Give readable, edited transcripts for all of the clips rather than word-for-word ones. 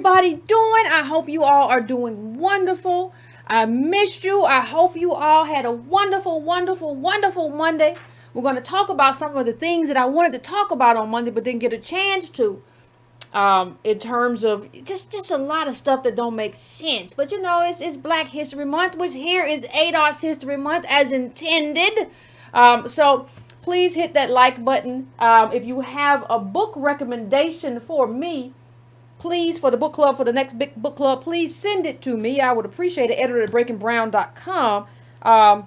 everybody doing? I hope you all are doing wonderful. I missed you. I hope you all had a wonderful, wonderful, wonderful Monday. We're going to talk about some of the things that I wanted to talk about on Monday, but didn't get a chance to. In terms of just a lot of stuff that don't make sense. But you know, it's Black History Month, which here is ADOS History Month as intended. So please hit that like button. If you have a book recommendation for me, please, for the book club, for the next big book club, please send it to me. I would appreciate it. Editor at breakingbrown.com.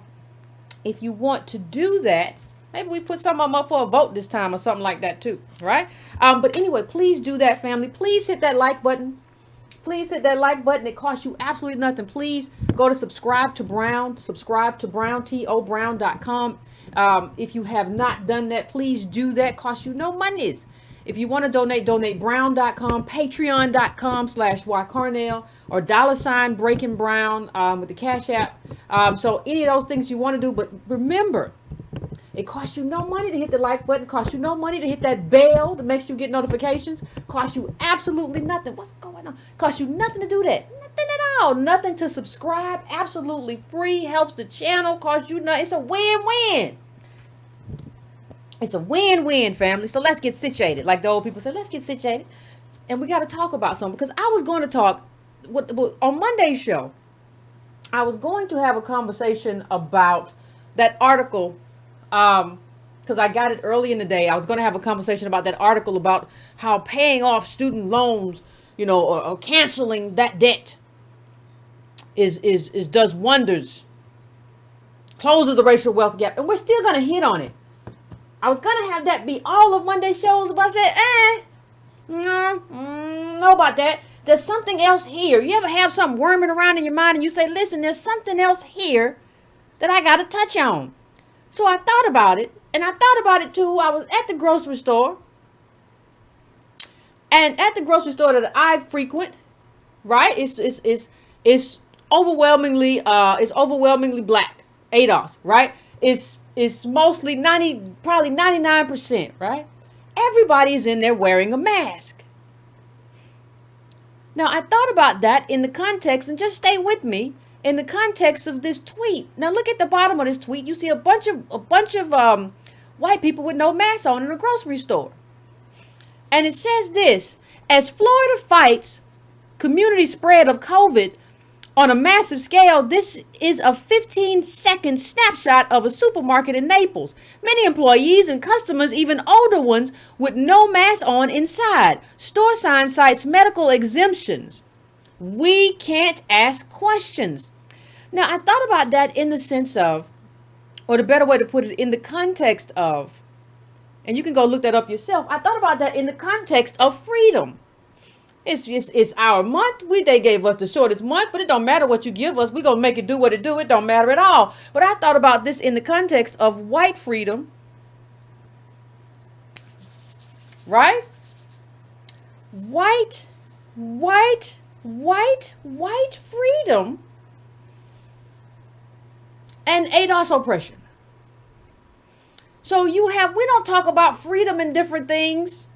If you want to do that, maybe we put some of them up for a vote this time or something like that too, right? But anyway, please do that, family. Please hit that like button. Please hit that like button. It costs you absolutely nothing. Please go to subscribe to Brown, TOBrown.com. If you have not done that, please do that. Costs you no monies. If you want to donate brown.com, patreon.com/ycarnell, or $breakingbrown with the Cash App. So any of those things you want to do, but remember, it costs you no money to hit the like button. It costs you no money to hit that bell to make sure you get notifications. It costs you absolutely nothing. What's going on? It costs you nothing to do that. Nothing at all. Nothing to subscribe. Absolutely free. Helps the channel. Costs you nothing. It's a win-win. It's a win-win, family. So let's get situated. Like the old people say, let's get situated. And we got to talk about something. Because I was going to talk, on Monday's show, I was going to have a conversation about that article. Because I got it early in the day. I was going to have a conversation about that article about how paying off student loans, you know, or canceling that debt is does wonders. Closes the racial wealth gap. And we're still going to hit on it. I was going to have that be all of Monday's shows, but I said, know about that. There's something else here. You ever have something worming around in your mind and you say, listen, there's something else here that I got to touch on. So I thought about it, and I thought about it too. I was at the grocery store, and at the grocery store that I frequent, right? It's overwhelmingly black, ADOS, right? It's mostly probably 99%, right? Everybody's in there wearing a mask. Now I thought about that in the context, and just stay with me. In the context of this tweet. Now look at the bottom of this tweet. You see a bunch of white people with no masks on in a grocery store. And it says this: as Florida fights community spread of COVID on a massive scale, this is a 15-second snapshot of a supermarket in Naples. Many employees and customers, even older ones, with no mask on inside. Store sign cites medical exemptions. We can't ask questions. Now, I thought about that in the sense of, or the better way to put it, in the context of, and you can go look that up yourself. I thought about that in the context of freedom. It's our month. They gave us the shortest month, but it don't matter what you give us. We're going to make it do what it do. It don't matter at all. But I thought about this in the context of white freedom, right? White freedom and ADOS oppression. So we don't talk about freedom in different things.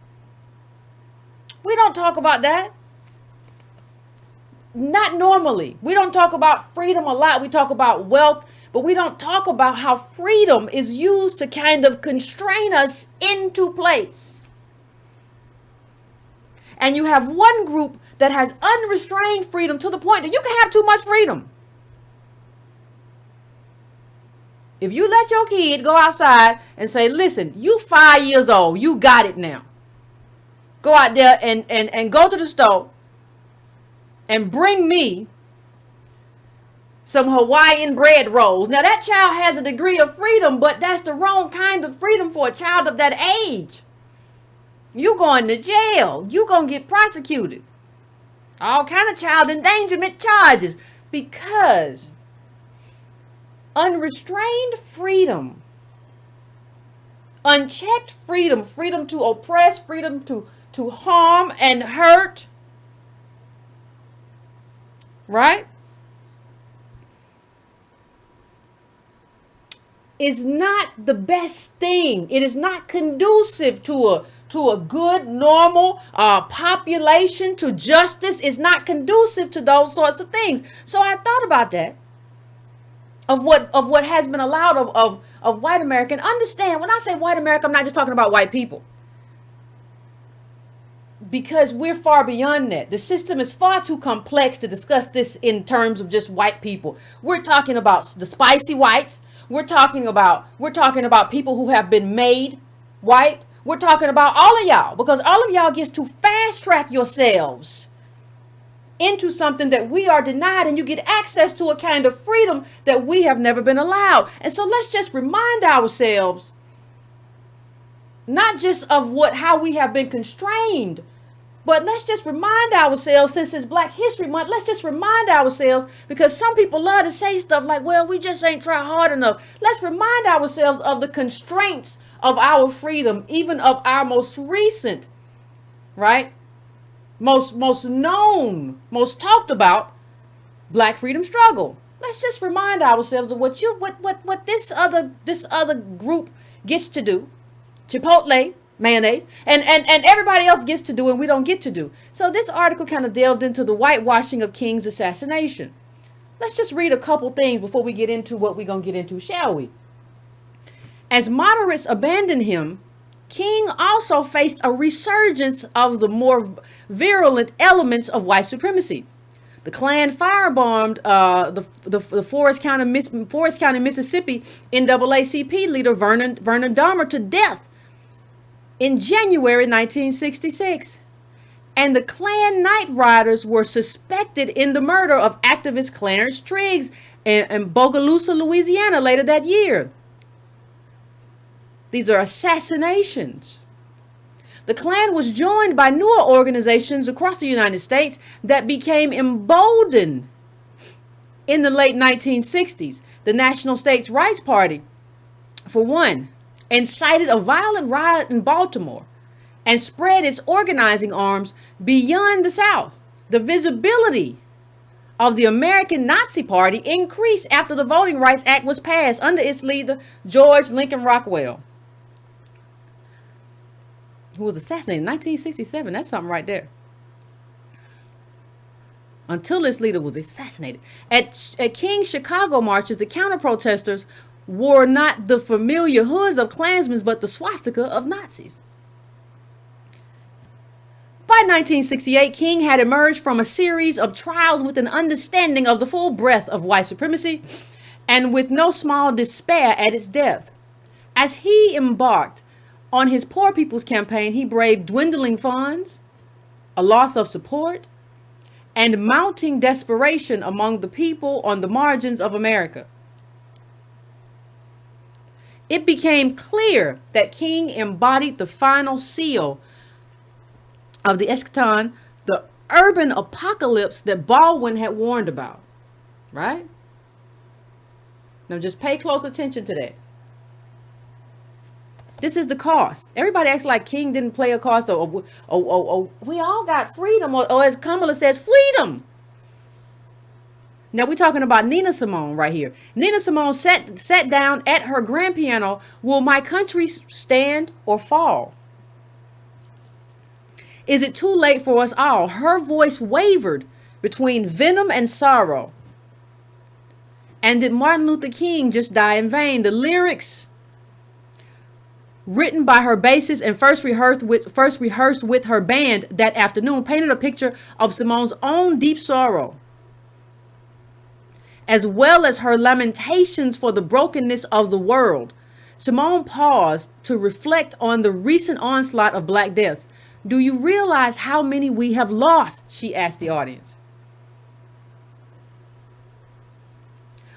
We don't talk about that. Not normally. We don't talk about freedom a lot. We talk about wealth, but we don't talk about how freedom is used to kind of constrain us into place. And you have one group that has unrestrained freedom to the point that you can have too much freedom. If you let your kid go outside and say, listen, you 5 years old, you got it now. Go out there and go to the store and bring me some Hawaiian bread rolls. Now that child has a degree of freedom, but that's the wrong kind of freedom for a child of that age. You going to jail. You going to get prosecuted. All kind of child endangerment charges, because unrestrained freedom, unchecked freedom, freedom to oppress, freedom to harm and hurt, right? is not the best thing. It is not conducive to a good, normal population, to justice. It's not conducive to those sorts of things. So I thought about that, of what has been allowed of white America. And understand, when I say white America, I'm not just talking about white people, because we're far beyond that. The system is far too complex to discuss this in terms of just white people. We're talking about the spicy whites. We're talking about people who have been made white. We're talking about all of y'all, because all of y'all gets to fast track yourselves into something that we are denied, and you get access to a kind of freedom that we have never been allowed. And so let's just remind ourselves, not just of how we have been constrained, but let's just remind ourselves, since it's Black History Month, let's just remind ourselves, because some people love to say stuff like, well, we just ain't trying hard enough. Let's remind ourselves of the constraints of our freedom, even of our most recent, right? Most known, most talked about Black freedom struggle. Let's just remind ourselves of what this other group gets to do. Chipotle, mayonnaise, and everybody else gets to do, and we don't get to do. So this article kind of delved into the whitewashing of King's assassination. Let's just read a couple things before we get into what we're going to get into, shall we? As moderates abandoned him, King also faced a resurgence of the more virulent elements of white supremacy. The Klan firebombed the Forest County, Mississippi NAACP leader Vernon Dahmer to death in January 1966. And the Klan Night Riders were suspected in the murder of activist Clarence Triggs in Bogalusa, Louisiana later that year. These are assassinations. The Klan was joined by newer organizations across the United States that became emboldened in the late 1960s. The National States Rights Party, for one, incited a violent riot in Baltimore and spread its organizing arms beyond the South. The visibility of the American Nazi Party increased after the Voting Rights Act was passed under its leader, George Lincoln Rockwell, who was assassinated in 1967. That's something right there. Until its leader was assassinated. At King's Chicago marches, the counter-protesters wore not the familiar hoods of Klansmen, but the swastika of Nazis. By 1968, King had emerged from a series of trials with an understanding of the full breadth of white supremacy, and with no small despair at its depth. As he embarked on his Poor People's Campaign, he braved dwindling funds, a loss of support, and mounting desperation among the people on the margins of America. It became clear that King embodied the final seal of the eschaton, the urban apocalypse that Baldwin had warned about, right? Now just pay close attention to that. This is the cost. Everybody acts like King didn't play a cost, or we all got freedom, or as Kamala says, freedom. Now we're talking about Nina Simone right here. Nina Simone sat down at her grand piano. Will my country stand or fall? Is it too late for us all? Her voice wavered between venom and sorrow. And did Martin Luther King just die in vain? The lyrics, written by her bassist and first rehearsed with her band that afternoon, painted a picture of Simone's own deep sorrow, as well as her lamentations for the brokenness of the world. Simone paused to reflect on the recent onslaught of Black deaths. Do you realize how many we have lost? She asked the audience.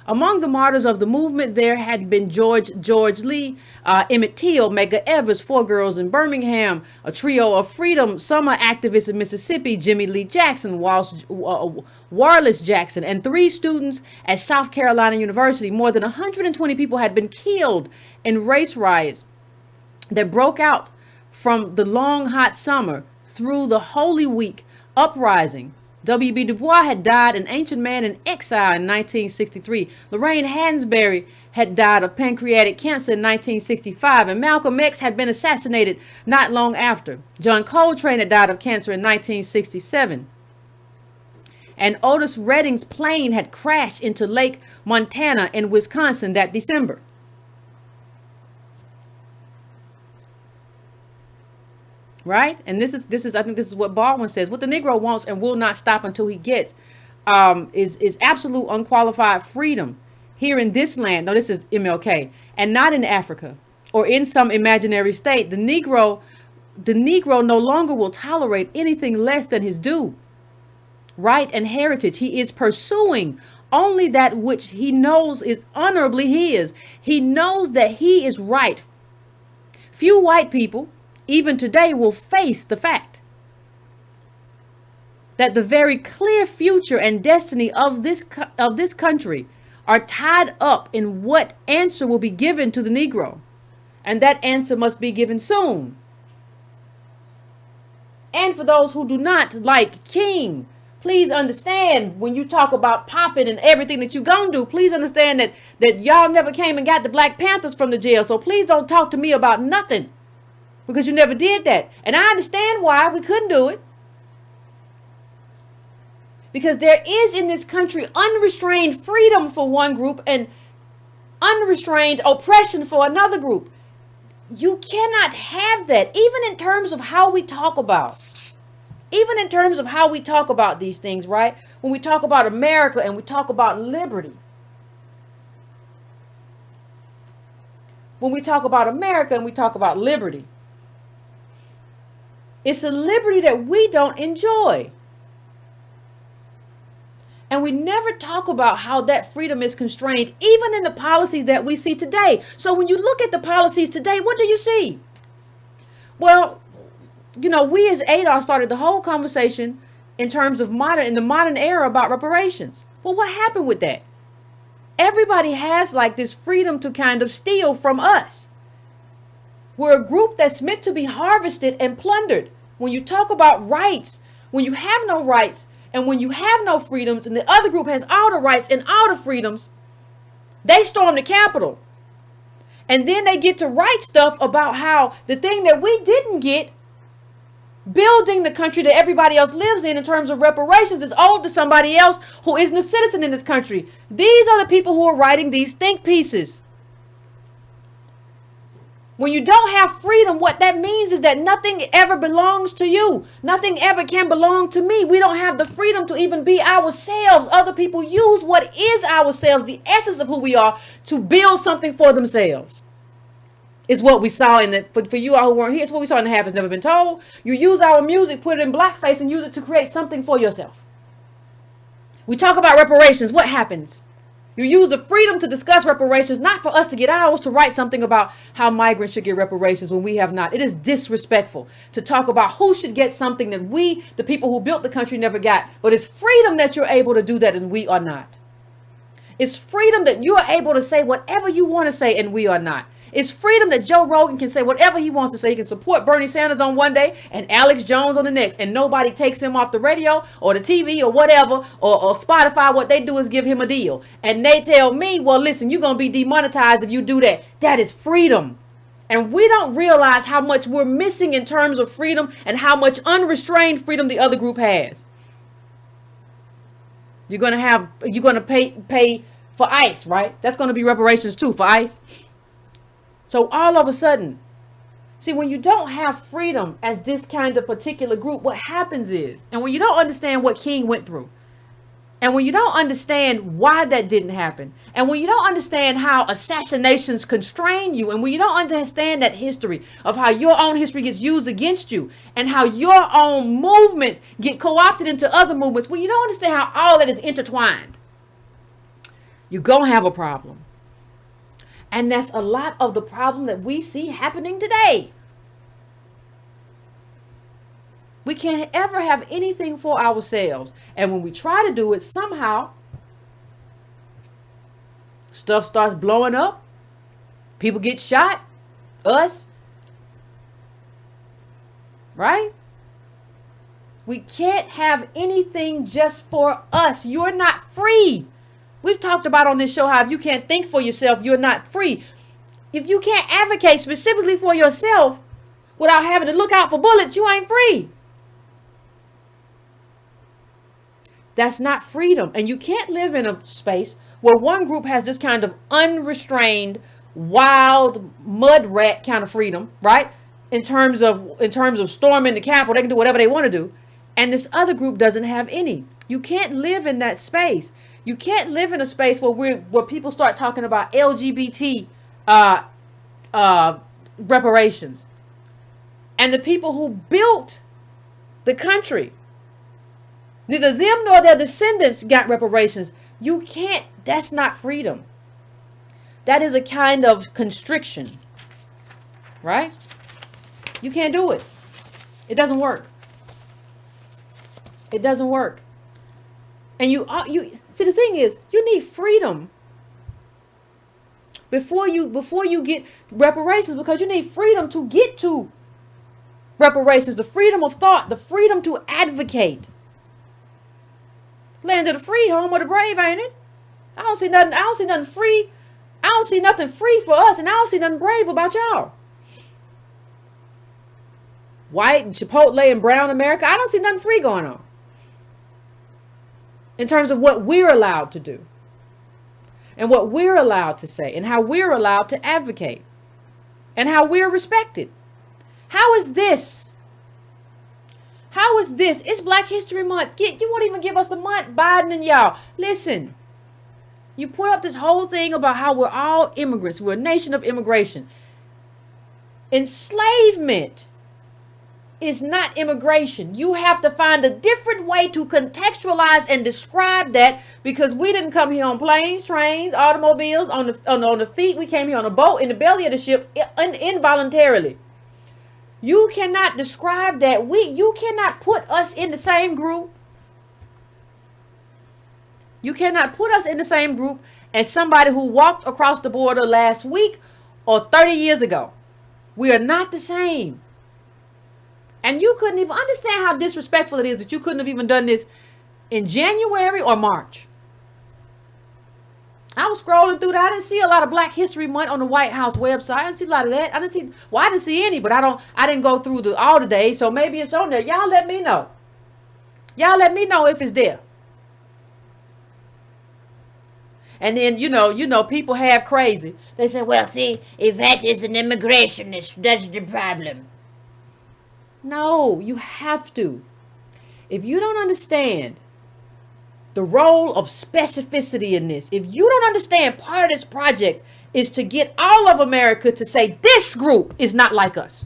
Among the martyrs of the movement, there had been George Lee, Emmett Till, Medgar Evers, 4 girls in Birmingham, a trio of freedom summer activists in Mississippi, Jimmy Lee Jackson, Wallace Jackson, and 3 students at South Carolina University. More than 120 people had been killed in race riots that broke out from the long, hot summer through the Holy Week uprising. W.B. Du Bois had died an ancient man in exile in 1963. Lorraine Hansberry had died of pancreatic cancer in 1965, and Malcolm X had been assassinated not long after. John Coltrane had died of cancer in 1967. And Otis Redding's plane had crashed into Lake Montana in Wisconsin that December. Right? And this is I think this is what Baldwin says. What the Negro wants and will not stop until he gets is absolute unqualified freedom here in this land. No, this is MLK, and not in Africa or in some imaginary state. The Negro no longer will tolerate anything less than his due, right, and heritage. He is pursuing only that which he knows is honorably his. He knows that he is right. Few white people, even today, will face the fact that the very clear future and destiny of this country are tied up in what answer will be given to the Negro. And that answer must be given soon. And for those who do not like King, please understand, when you talk about popping and everything that you gonna do, please understand that y'all never came and got the Black Panthers from the jail. So please don't talk to me about nothing, because you never did that. And I understand why we couldn't do it. Because there is in this country unrestrained freedom for one group and unrestrained oppression for another group. You cannot have that, even in terms of how we talk about. Even in terms of how we talk about these things, right? When we talk about America and we talk about liberty. When we talk about America and we talk about liberty. It's a liberty that we don't enjoy. And we never talk about how that freedom is constrained, even in the policies that we see today. So when you look at the policies today, what do you see? Well, you know, we as ADOS started the whole conversation in terms of in the modern era about reparations. Well, what happened with that? Everybody has like this freedom to kind of steal from us. We're a group that's meant to be harvested and plundered. When you talk about rights, when you have no rights, and when you have no freedoms, and the other group has all the rights and all the freedoms, they storm the Capitol. And then they get to write stuff about how the thing that we didn't get, building the country that everybody else lives in terms of reparations, is owed to somebody else who isn't a citizen in this country. These are the people who are writing these think pieces. When you don't have freedom, what that means is that nothing ever belongs to you. Nothing ever can belong to me. We don't have the freedom to even be ourselves. Other people use what is ourselves, the essence of who we are, to build something for themselves. It's what we saw in for you all who weren't here, it's what we saw in The Half Has Never Been Told. You use our music, put it in blackface, and use it to create something for yourself. We talk about reparations. What happens? You use the freedom to discuss reparations, not for us to get ours, to write something about how migrants should get reparations when we have not. It is disrespectful to talk about who should get something that we, the people who built the country, never got. But it's freedom that you're able to do that and we are not. It's freedom that you are able to say whatever you want to say and we are not. It's freedom that Joe Rogan can say whatever he wants to say. He can support Bernie Sanders on one day and Alex Jones on the next, and nobody takes him off the radio or the TV or whatever, or Spotify. What they do is give him a deal. And they tell me, well, listen, you're going to be demonetized if you do that. That is freedom. And we don't realize how much we're missing in terms of freedom and how much unrestrained freedom the other group has. You're going to pay for ICE, right? That's going to be reparations too for ICE. So all of a sudden, see, when you don't have freedom as this kind of particular group, what happens is, and when you don't understand what King went through, and when you don't understand why that didn't happen, and when you don't understand how assassinations constrain you, and when you don't understand that history of how your own history gets used against you, and how your own movements get co-opted into other movements, when you don't understand how all that is intertwined, you're going to have a problem. And that's a lot of the problem that we see happening today. We can't ever have anything for ourselves. And when we try to do it, somehow stuff starts blowing up. People get shot. Us. Right? We can't have anything just for us. You're not free. We've talked about on this show how if you can't think for yourself, you're not free. If you can't advocate specifically for yourself without having to look out for bullets, you ain't free. That's not freedom. And you can't live in a space where one group has this kind of unrestrained, wild, mud rat kind of freedom, right? In terms of storming the Capitol, they can do whatever they want to do. And this other group doesn't have any. You can't live in that space. You can't live in a space where people start talking about LGBT reparations. And the people who built the country, neither them nor their descendants got reparations. You can't, that's not freedom. That is a kind of constriction, right? You can't do it. It doesn't work. It doesn't work. And you see, the thing is, you need freedom before you get reparations, because you need freedom to get to reparations, the freedom of thought, the freedom to advocate. Land of the free, home of the brave, ain't it? I don't see nothing free. I don't see nothing free for us, and I don't see nothing brave about y'all. White and Chipotle and brown America, I don't see nothing free going on in terms of what we're allowed to do and what we're allowed to say and how we're allowed to advocate and how we're respected. How is this? How is this? It's Black History Month. You won't even give us a month, Biden and y'all. Listen, you put up this whole thing about how we're all immigrants. We're a nation of immigration. Enslavement is not immigration. You have to find a different way to contextualize and describe that, because we didn't come here on planes, trains, automobiles, on the feet. We came here on a boat in the belly of the ship involuntarily. You cannot describe that. You cannot put us in the same group. You cannot put us in the same group as somebody who walked across the border last week or 30 years ago. We are not the same. And you couldn't even understand how disrespectful it is that you couldn't have even done this in January or March. I was scrolling through that. I didn't see a lot of Black History Month on the White House website. I didn't see a lot of that. I didn't see any, but I didn't go through all the days, so maybe it's on there. Y'all let me know. Y'all let me know if it's there. And then, you know, people have crazy. They say, well, see, Yvette is an immigrationist. That's the problem. No, you have to. If you don't understand the role of specificity in this, if you don't understand part of this project is to get all of America to say this group is not like us.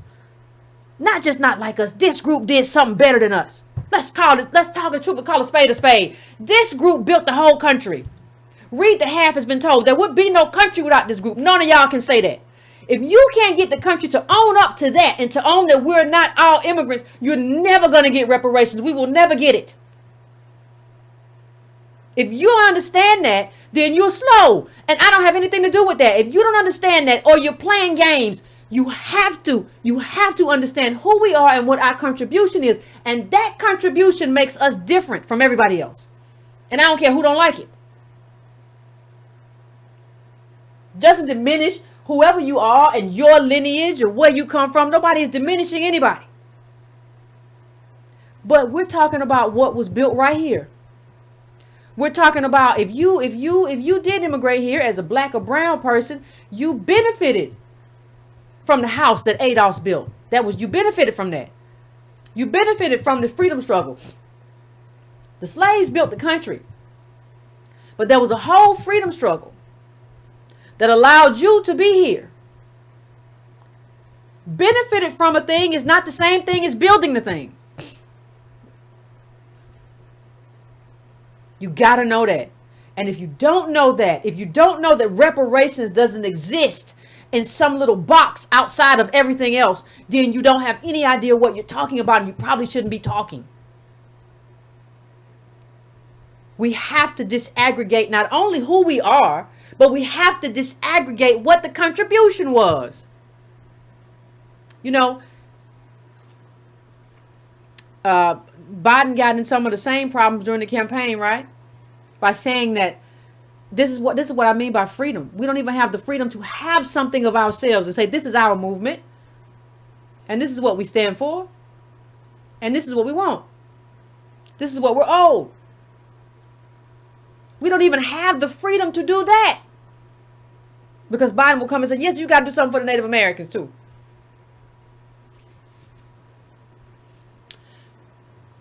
Not just not like us. This group did something better than us. Let's talk the truth and call a spade a spade. This group built the whole country. Read the half has been told. There would be no country without this group. None of y'all can say that. If you can't get the country to own up to that and to own that we're not all immigrants, you're never going to get reparations. We will never get it. If you don't understand that, then you're slow. And I don't have anything to do with that. If you don't understand that, or you're playing games, you have to understand who we are and what our contribution is. And that contribution makes us different from everybody else. And I don't care who don't like it. Doesn't diminish whoever you are and your lineage or where you come from. Nobody is diminishing anybody. But we're talking about what was built right here. We're talking about if you did immigrate here as a Black or brown person, you benefited from the house that Adolph's built. You benefited from that. You benefited from the freedom struggle. The slaves built the country. But there was a whole freedom struggle that allowed you to be here. Benefited from a thing is not the same thing as building the thing. You got to know that. And if you don't know that, if you don't know that reparations doesn't exist in some little box outside of everything else, then you don't have any idea what you're talking about, and you probably shouldn't be talking. We have to disaggregate not only who we are, but we have to disaggregate what the contribution was. You know, Biden got in some of the same problems during the campaign, right? By saying that This is what I mean by freedom. We don't even have the freedom to have something of ourselves and say, this is our movement, and this is what we stand for, and this is what we want. This is what we're owed. We don't even have the freedom to do that. Because Biden will come and say, yes, you got to do something for the Native Americans too.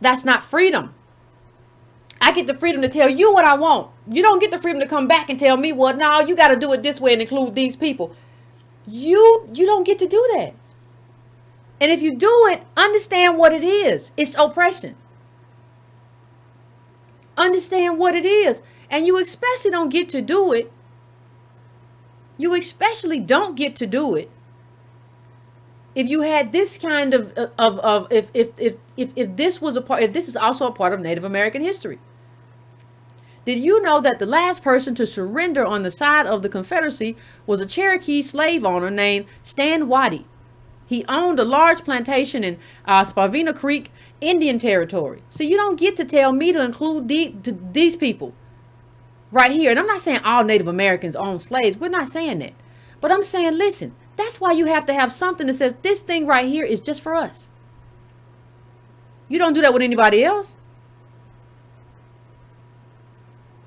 That's not freedom. I get the freedom to tell you what I want. You don't get the freedom to come back and tell me, well, no, you got to do it this way and include these people. You don't get to do that. And if you do it, understand what it is. It's oppression. Understand what it is. And you especially don't get to do it. You especially don't get to do it if you had this kind of if this was a part, if this is also a part of Native American history. Did you know that the last person to surrender on the side of the Confederacy was a Cherokee slave owner named Stan Waddy? He owned a large plantation in Spavina Creek, Indian Territory. So you don't get to tell me to include these people right here. And I'm not saying all Native Americans own slaves. We're not saying that. But I'm saying, listen, that's why you have to have something that says this thing right here is just for us. You don't do that with anybody else.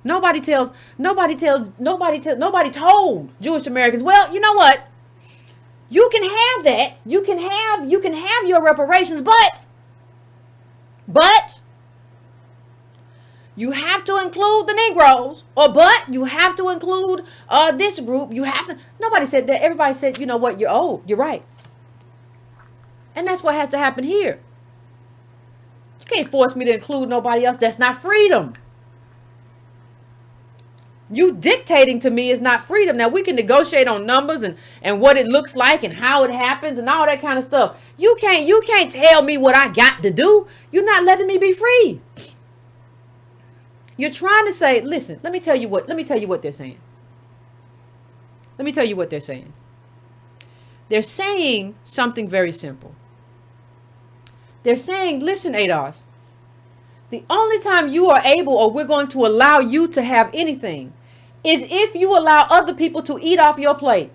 Nobody told Jewish Americans, well, you know what? You can have that. You can have your reparations, but you have to include the Negroes, but you have to include this group. You have to. Nobody said that. Everybody said, you know what? You're old. You're right. And that's what has to happen here. You can't force me to include nobody else. That's not freedom. You dictating to me is not freedom. Now we can negotiate on numbers and what it looks like and how it happens and all that kind of stuff. You can't tell me what I got to do. You're not letting me be free. You're trying to say, listen, let me tell you what they're saying. Let me tell you what they're saying. They're saying something very simple. They're saying, listen, ADOS, the only time you are able or we're going to allow you to have anything is if you allow other people to eat off your plate.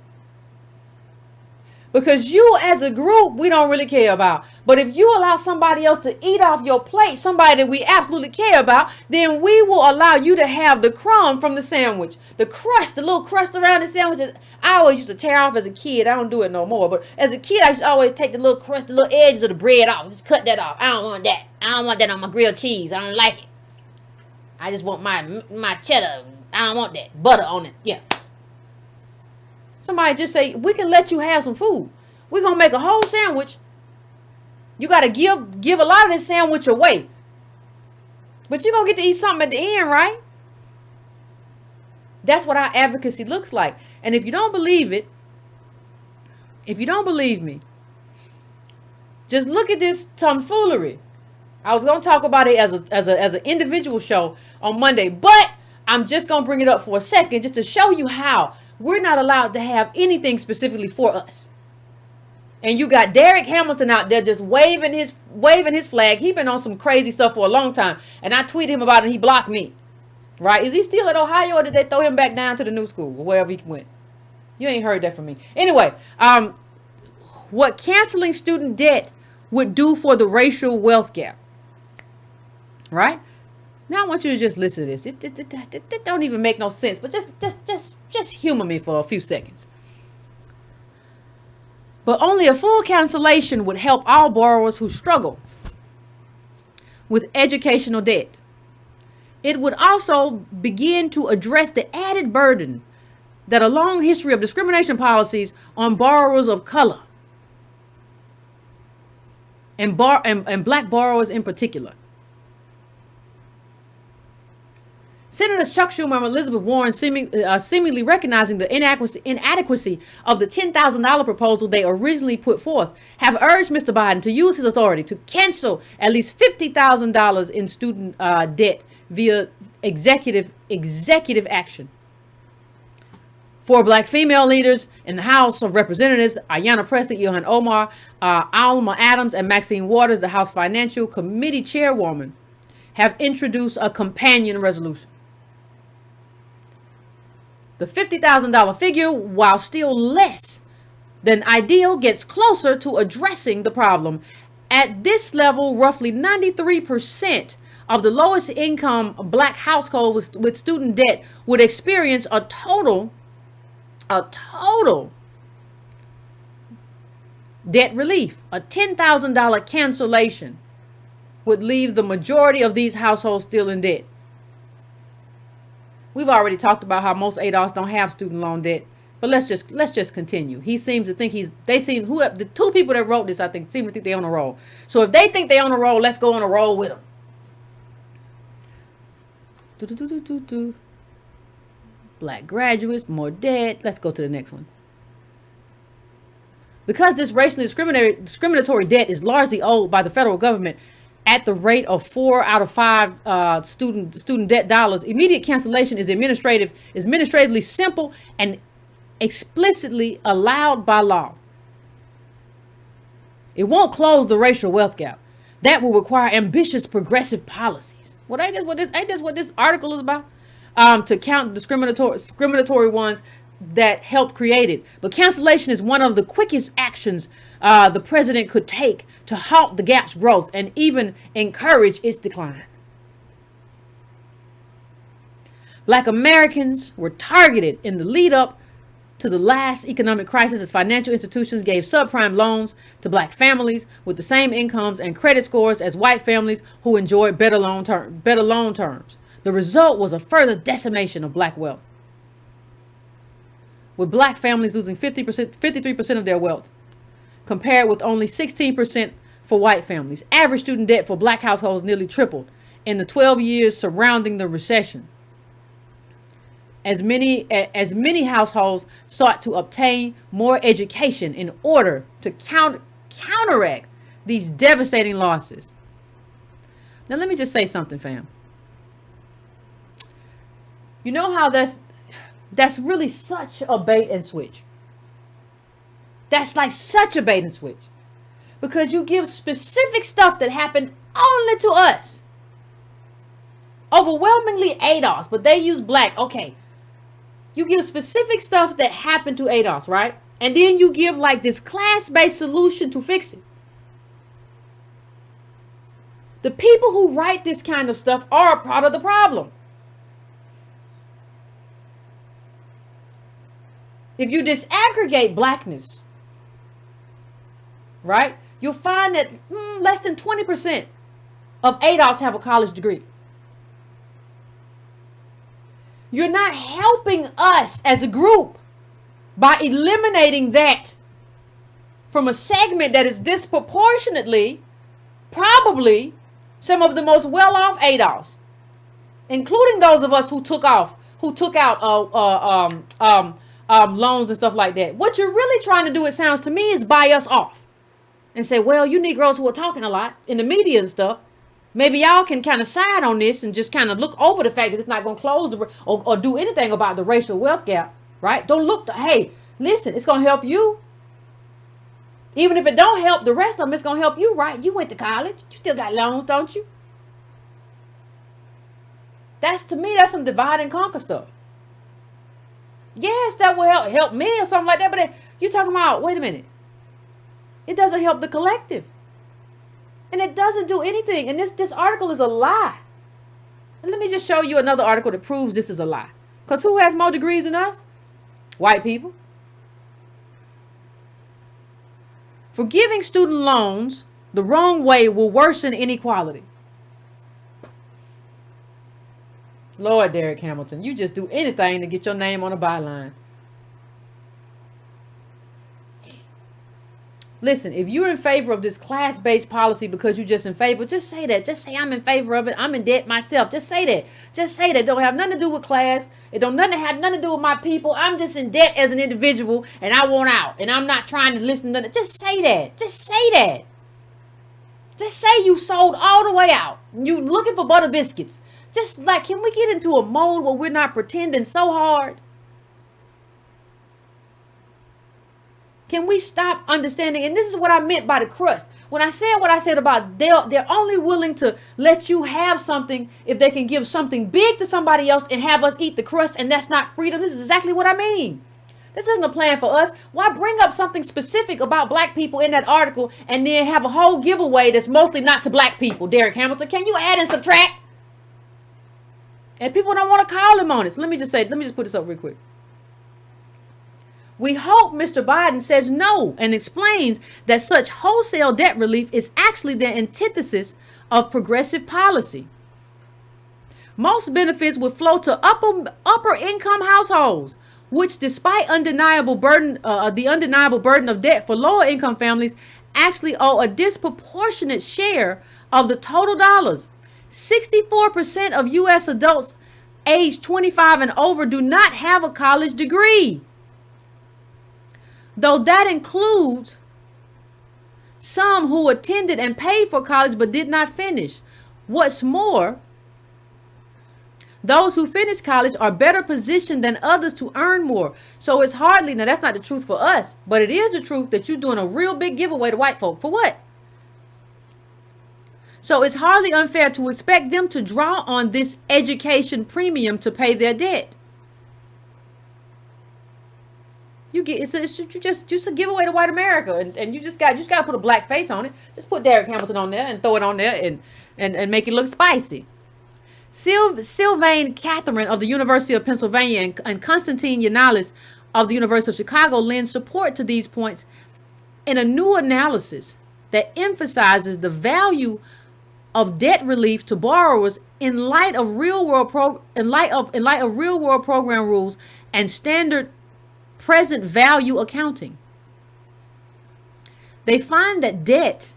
Because you as a group, we don't really care about. But if you allow somebody else to eat off your plate, somebody that we absolutely care about, then we will allow you to have the crumb from the sandwich. The crust, the little crust around the sandwich. I always used to tear off as a kid. I don't do it no more. But as a kid, I used to always take the little crust, the little edges of the bread off. Just cut that off. I don't want that. I don't want that on my grilled cheese. I don't like it. I just want my cheddar. I don't want that. Butter on it. Yeah. Somebody just say, we can let you have some food. We're going to make a whole sandwich. You got to give a lot of this sandwich away. But you're going to get to eat something at the end, right? That's what our advocacy looks like. And if you don't believe it, if you don't believe me, just look at this tomfoolery. I was going to talk about it as an individual show on Monday, but I'm just going to bring it up for a second just to show you how we're not allowed to have anything specifically for us. And you got Derek Hamilton out there just waving his flag. He's been on some crazy stuff for a long time. And I tweeted him about it and he blocked me. Right? Is he still at Ohio or did they throw him back down to the new school or wherever he went? You ain't heard that from me. Anyway, what canceling student debt would do for the racial wealth gap. Right? Now I want you to just listen to this. It don't even make no sense, but just humor me for a few seconds. But only a full cancellation would help all borrowers who struggle with educational debt. It would also begin to address the added burden that a long history of discrimination policies on borrowers of color and black borrowers in particular. Senators Chuck Schumer and Elizabeth Warren seemingly recognizing the inadequacy of the $10,000 proposal they originally put forth have urged Mr. Biden to use his authority to cancel at least $50,000 in student debt via executive action. Four black female leaders in the House of Representatives, Ayanna Pressley, Ilhan Omar, Alma Adams, and Maxine Waters, the House Financial Committee chairwoman, have introduced a companion resolution. The $50,000 figure, while still less than ideal, gets closer to addressing the problem. At this level, roughly 93% of the lowest income black households with student debt would experience a total debt relief. A $10,000 cancellation would leave the majority of these households still in debt. We've already talked about how most ADOS don't have student loan debt, but let's just continue. He seems to think the two people that wrote this, I think, seem to think they're on a roll. So if they think they're on a roll, let's go on a roll with them. Black graduates, more debt. Let's go to the next one. Because this racially discriminatory debt is largely owed by the federal government at the rate of 4 out of 5 student debt dollars, immediate cancellation is administratively simple and explicitly allowed by law. It won't close the racial wealth gap. That will require ambitious progressive policies. Well, ain't this what this article is about? To count discriminatory ones that helped create it. But cancellation is one of the quickest actions the president could take to halt the gap's growth and even encourage its decline. Black Americans were targeted in the lead up to the last economic crisis as financial institutions gave subprime loans to black families with the same incomes and credit scores as white families who enjoyed better loan terms. The result was a further decimation of black wealth, with black families losing 53% of their wealth, compared with only 16% for white families. Average student debt for black households nearly tripled in the 12 years surrounding the recession, as many households sought to obtain more education in order to counteract these devastating losses. Now, let me just say something, fam. You know how that's really such a bait and switch. That's like such a bait and switch. Because you give specific stuff that happened only to us. Overwhelmingly ADOS, but they use black. Okay. You give specific stuff that happened to ADOS, right? And then you give like this class-based solution to fix it. The people who write this kind of stuff are a part of the problem. If you disaggregate blackness, right, you'll find that less than 20% of ADOS have a college degree. You're not helping us as a group by eliminating that from a segment that is disproportionately probably some of the most well-off ADOS, including those of us who took out loans and stuff like that. What you're really trying to do, it sounds to me, is buy us off and say, well, you Negroes who are talking a lot in the media and stuff, maybe y'all can kind of side on this and just kind of look over the fact that it's not going to close or do anything about the racial wealth gap, right? Don't look to, hey, listen, it's going to help you. Even if it don't help the rest of them, it's going to help you, right? You went to college. You still got loans, don't you? To me, that's some divide and conquer stuff. Yes, that will help me or something like that. But you're talking about, wait a minute. It doesn't help the collective. And it doesn't do anything. And this article is a lie. And let me just show you another article that proves this is a lie. Because who has more degrees than us? White people. Forgiving student loans the wrong way will worsen inequality. Lord, Derek Hamilton, you just do anything to get your name on a byline. Listen, if you're in favor of this class-based policy because you're just in favor, just say that. Just say I'm in favor of it. I'm in debt myself. Just say that. Just say that. It don't have nothing to do with class. It don't have nothing to do with my people. I'm just in debt as an individual and I want out. And I'm not trying to listen to that. Just say that. Just say that. Just say you sold all the way out. You looking for butter biscuits. Just like, can we get into a mode where we're not pretending so hard? Can we stop understanding? And this is what I meant by the crust. when I said what I said about they're only willing to let you have something if they can give something big to somebody else and have us eat the crust, and that's not freedom. This is exactly what I mean. This isn't a plan for us. Why bring up something specific about black people in that article and then have a whole giveaway that's mostly not to black people? Derek Hamilton, can you add and subtract? And people don't want to call him on it. So let me just put this up real quick. We hope Mr. Biden says no and explains that such wholesale debt relief is actually the antithesis of progressive policy. Most benefits would flow to upper income households, which, despite the undeniable burden of debt for lower income families, actually owe a disproportionate share of the total dollars. 64% of U.S. adults aged 25 and over do not have a college degree, though that includes some who attended and paid for college but did not finish. What's more, those who finish college are better positioned than others to earn more. So it's hardly, now that's not the truth for us, but it is the truth that you're doing a real big giveaway to white folk. For what? So it's hardly unfair to expect them to draw on this education premium to pay their debt. You get it's just a giveaway to white America, and you just got to put a black face on it. Just put Derek Hamilton on there and throw it on there and make it look spicy. Sylvain Catherine of the University of Pennsylvania and Constantine Yanalis of the University of Chicago lend support to these points in a new analysis that emphasizes the value of debt relief to borrowers in light of real world program rules and standard present value accounting. They find that debt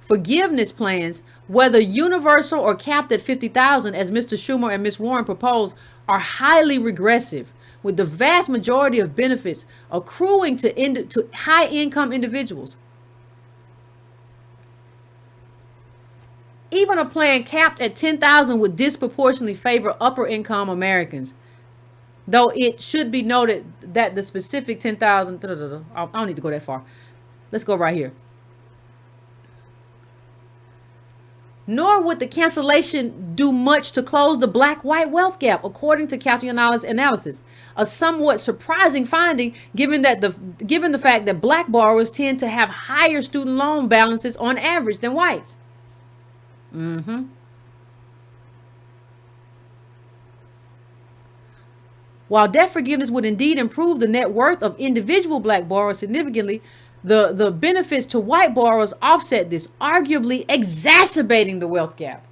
forgiveness plans, whether universal or capped at $50,000, as Mr. Schumer and Ms. Warren propose, are highly regressive, with the vast majority of benefits accruing to high-income individuals. Even a plan capped at $10,000 would disproportionately favor upper-income Americans, though it should be noted that the specific $10,000. I don't need to go that far. Let's go right here. Nor would the cancellation do much to close the black-white wealth gap, according to Catherine analysis. A somewhat surprising finding, given the fact that black borrowers tend to have higher student loan balances on average than whites. While debt forgiveness would indeed improve the net worth of individual black borrowers significantly, the benefits to white borrowers offset this, arguably exacerbating the wealth gap.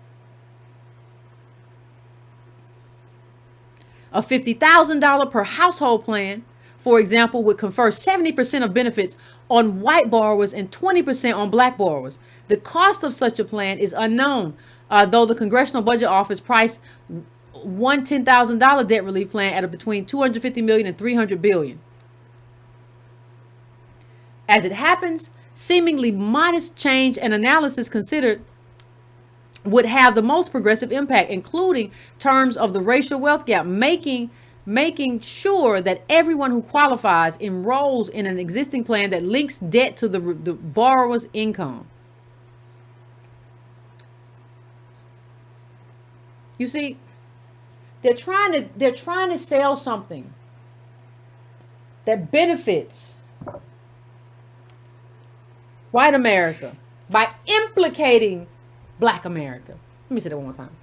A $50,000 per household plan, for example, would confer 70% of benefits on white borrowers and 20% on black borrowers. The cost of such a plan is unknown, though the Congressional Budget Office priced one $10,000 debt relief plan at between $250 million and $300 billion. As it happens, seemingly modest change and analysis considered would have the most progressive impact, including terms of the racial wealth gap, making sure that everyone who qualifies enrolls in an existing plan that links debt to the borrower's income. You see, they're trying to sell something that benefits white America by implicating black America. Let me say that one more time.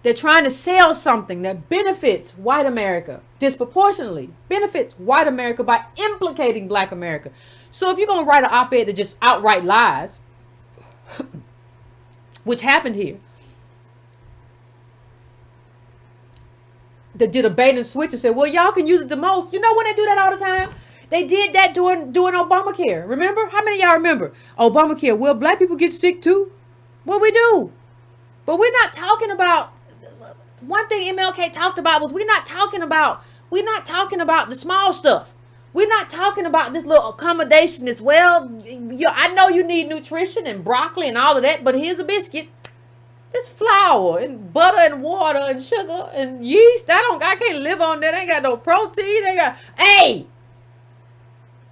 They're trying to sell something that benefits white America, disproportionately benefits white America by implicating black America. So if you're going to write an op-ed that just outright lies, which happened here, that did a bait and switch and said, well, y'all can use it the most. You know when they do that all the time? They did that during Obamacare. Remember? How many of y'all remember? Obamacare. Well, black people get sick too. Well, we do. But we're not talking about, one thing MLK talked about was we're not talking about the small stuff. We're not talking about this little accommodation as well. I know you need nutrition and broccoli and all of that, but here's a biscuit. This flour and butter and water and sugar and yeast. I can't live on that. Ain't got no protein. Hey,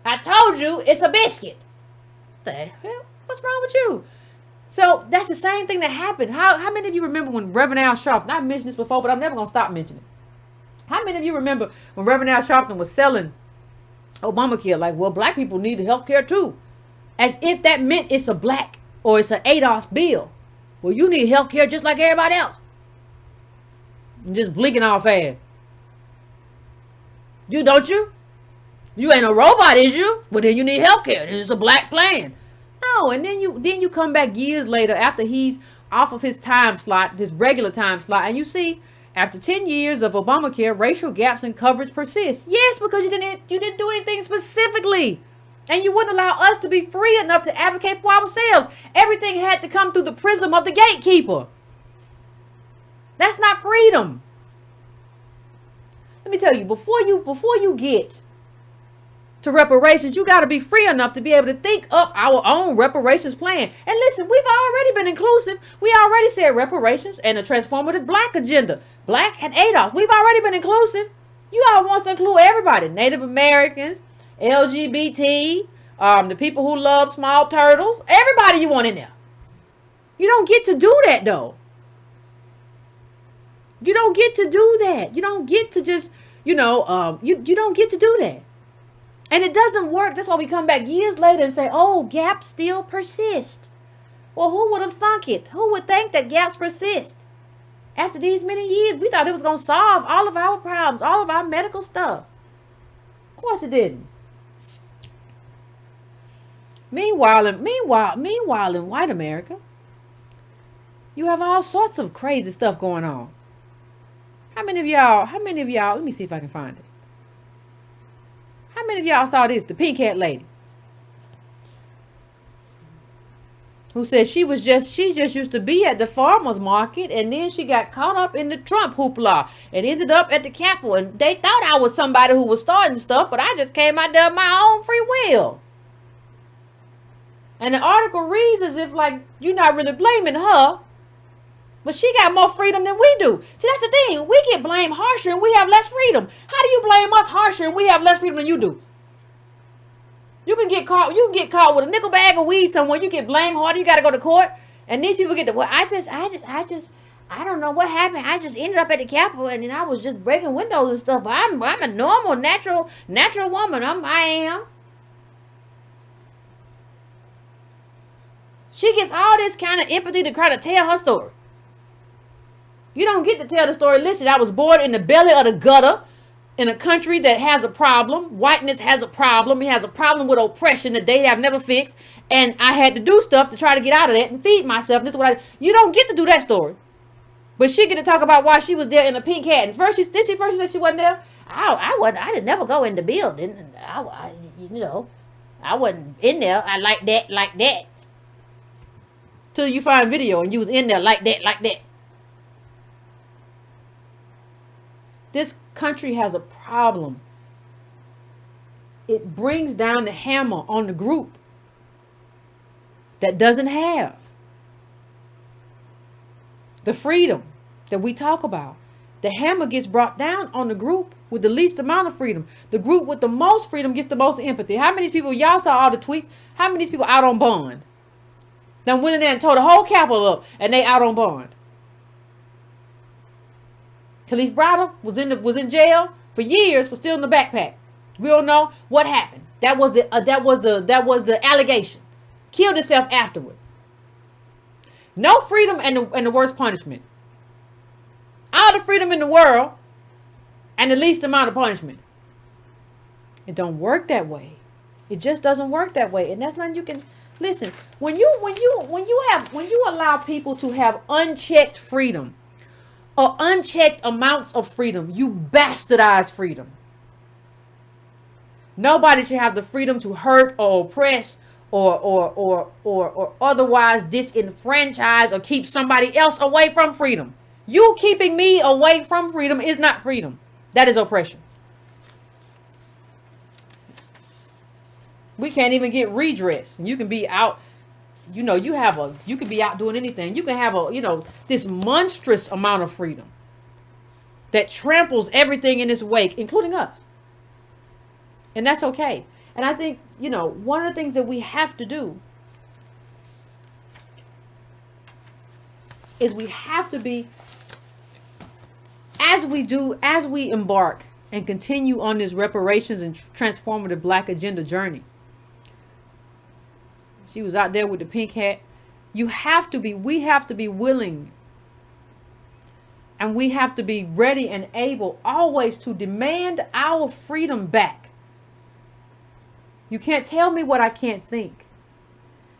I told you it's a biscuit. The hell? What's wrong with you? So that's the same thing that happened. How many of you remember when Reverend Al Sharpton, I've mentioned this before, but I'm never going to stop mentioning it. How many of you remember when Reverend Al Sharpton was selling Obamacare? Like, well, black people need health care too. As if that meant it's a black or it's an ADOS bill. Well, you need health care just like everybody else. I'm just blinking all fast. You don't you? You ain't a robot, is you? Well, then you need health care. It's a black plan. No, and then you come back years later after he's off of his time slot, his regular time slot, and you see after 10 years of Obamacare, racial gaps in coverage persist. Yes, because you didn't do anything specifically. And you wouldn't allow us to be free enough to advocate for ourselves. Everything had to come through the prism of the gatekeeper. That's not freedom. Let me tell you, before you get to reparations, you got to be free enough to be able to think up our own reparations plan. And listen, we've already been inclusive. We already said reparations and a transformative black agenda. Black and ADOS. We've already been inclusive. You all want to include everybody. Native Americans, LGBT, the people who love small turtles. Everybody you want in there. You don't get to do that, though. You don't get to do that. You don't get to just, you don't get to do that. And it doesn't work. That's why we come back years later and say, oh, gaps still persist. Well, who would have thunk it? Who would think that gaps persist? After these many years, we thought it was going to solve all of our problems, all of our medical stuff. Of course it didn't. Meanwhile, in white America, you have all sorts of crazy stuff going on. How many of y'all, let me see if I can find it. How many of y'all saw this? The pink hat lady who said she just used to be at the farmer's market, and then she got caught up in the Trump hoopla and ended up at the Capitol, and they thought I was somebody who was starting stuff, but I just came out there of my own free will. And the article reads as if like you're not really blaming her, but she got more freedom than we do. See, that's the thing. We get blamed harsher and we have less freedom. How do you blame us harsher and we have less freedom than you do? You can get caught with a nickel bag of weed somewhere. You get blamed harder. You got to go to court. And these people get the, well, I don't know what happened. I just ended up at the Capitol and then I was just breaking windows and stuff. But I'm a normal, natural woman. I am. She gets all this kind of empathy to try to tell her story. You don't get to tell the story. Listen, I was born in the belly of the gutter in a country that has a problem. Whiteness has a problem. It has a problem with oppression that they have never fixed. And I had to do stuff to try to get out of that and feed myself. This is what you don't get to do that story. But she get to talk about why she was there in a pink hat. And first she said she wasn't there. I didn't never go in the building. I wasn't in there. I like that. Till you find video and you was in there like that. This country has a problem. It brings down the hammer on the group that doesn't have the freedom that we talk about. The hammer gets brought down on the group with the least amount of freedom. The group with the most freedom gets the most empathy. How many people, y'all saw all the tweets? How many people out on bond? Then went in there and tore the whole Capitol up and they out on bond. Khalif Browder was in jail for years for stealing the backpack. We don't know what happened. That was the allegation. Killed himself afterward. No freedom and the worst punishment. All the freedom in the world and the least amount of punishment. It don't work that way. It just doesn't work that way, and that's nothing you can listen. When you allow people to have unchecked freedom. Or unchecked amounts of freedom, you bastardize freedom. Nobody should have the freedom to hurt or oppress or otherwise disenfranchise or keep somebody else away from freedom. You keeping me away from freedom is not freedom. That is oppression. We can't even get redress. You can be out. You can be out doing anything. You can have this monstrous amount of freedom that tramples everything in its wake, including us. And that's okay. And I think, one of the things that we have to do is we have to be, as we embark and continue on this reparations and transformative Black agenda journey. She was out there with the pink hat. We have to be willing, and we have to be ready and able always to demand our freedom back. You can't tell me what I can't think.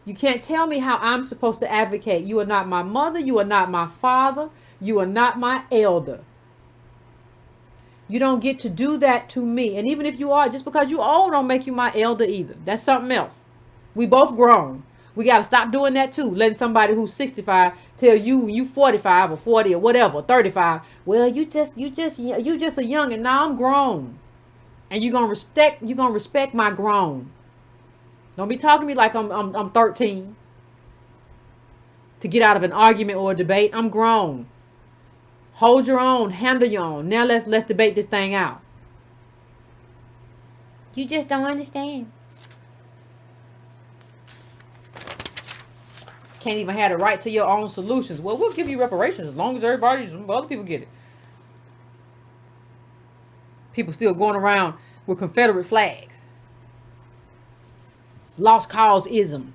You can't tell me how I'm supposed to advocate. You are not my mother. You are not my father. You are not my elder. You don't get to do that to me. And even if you are, just because you old don't make you my elder either. That's something else. We both grown. We got to stop doing that too. Letting somebody who's 65 tell you 45 or 40 or whatever, 35. Well, you just a young, and now I'm grown. And you're going to respect my grown. Don't be talking to me like I'm 13 to get out of an argument or a debate. I'm grown. Hold your own, handle your own. Now let's debate this thing out. You just don't understand. Can't even have the right to your own solutions. Well, we'll give you reparations as long as other people get it. People still going around with Confederate flags. Lost cause-ism.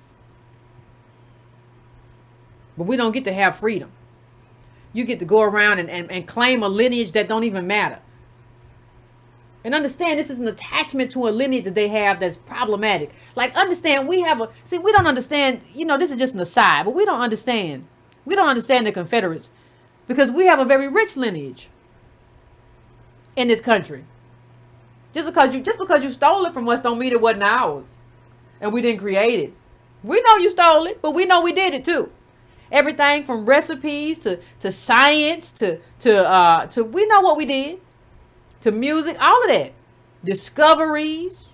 But we don't get to have freedom. You get to go around and claim a lineage that don't even matter. And understand this is an attachment to a lineage that they have that's problematic. Like, understand we don't understand, this is just an aside, but we don't understand. We don't understand the Confederates because we have a very rich lineage in this country. Just because you stole it from us don't mean it wasn't ours. And we didn't create it. We know you stole it, but we know we did it too. Everything from recipes to science to we know what we did. To music, all of that. Discoveries,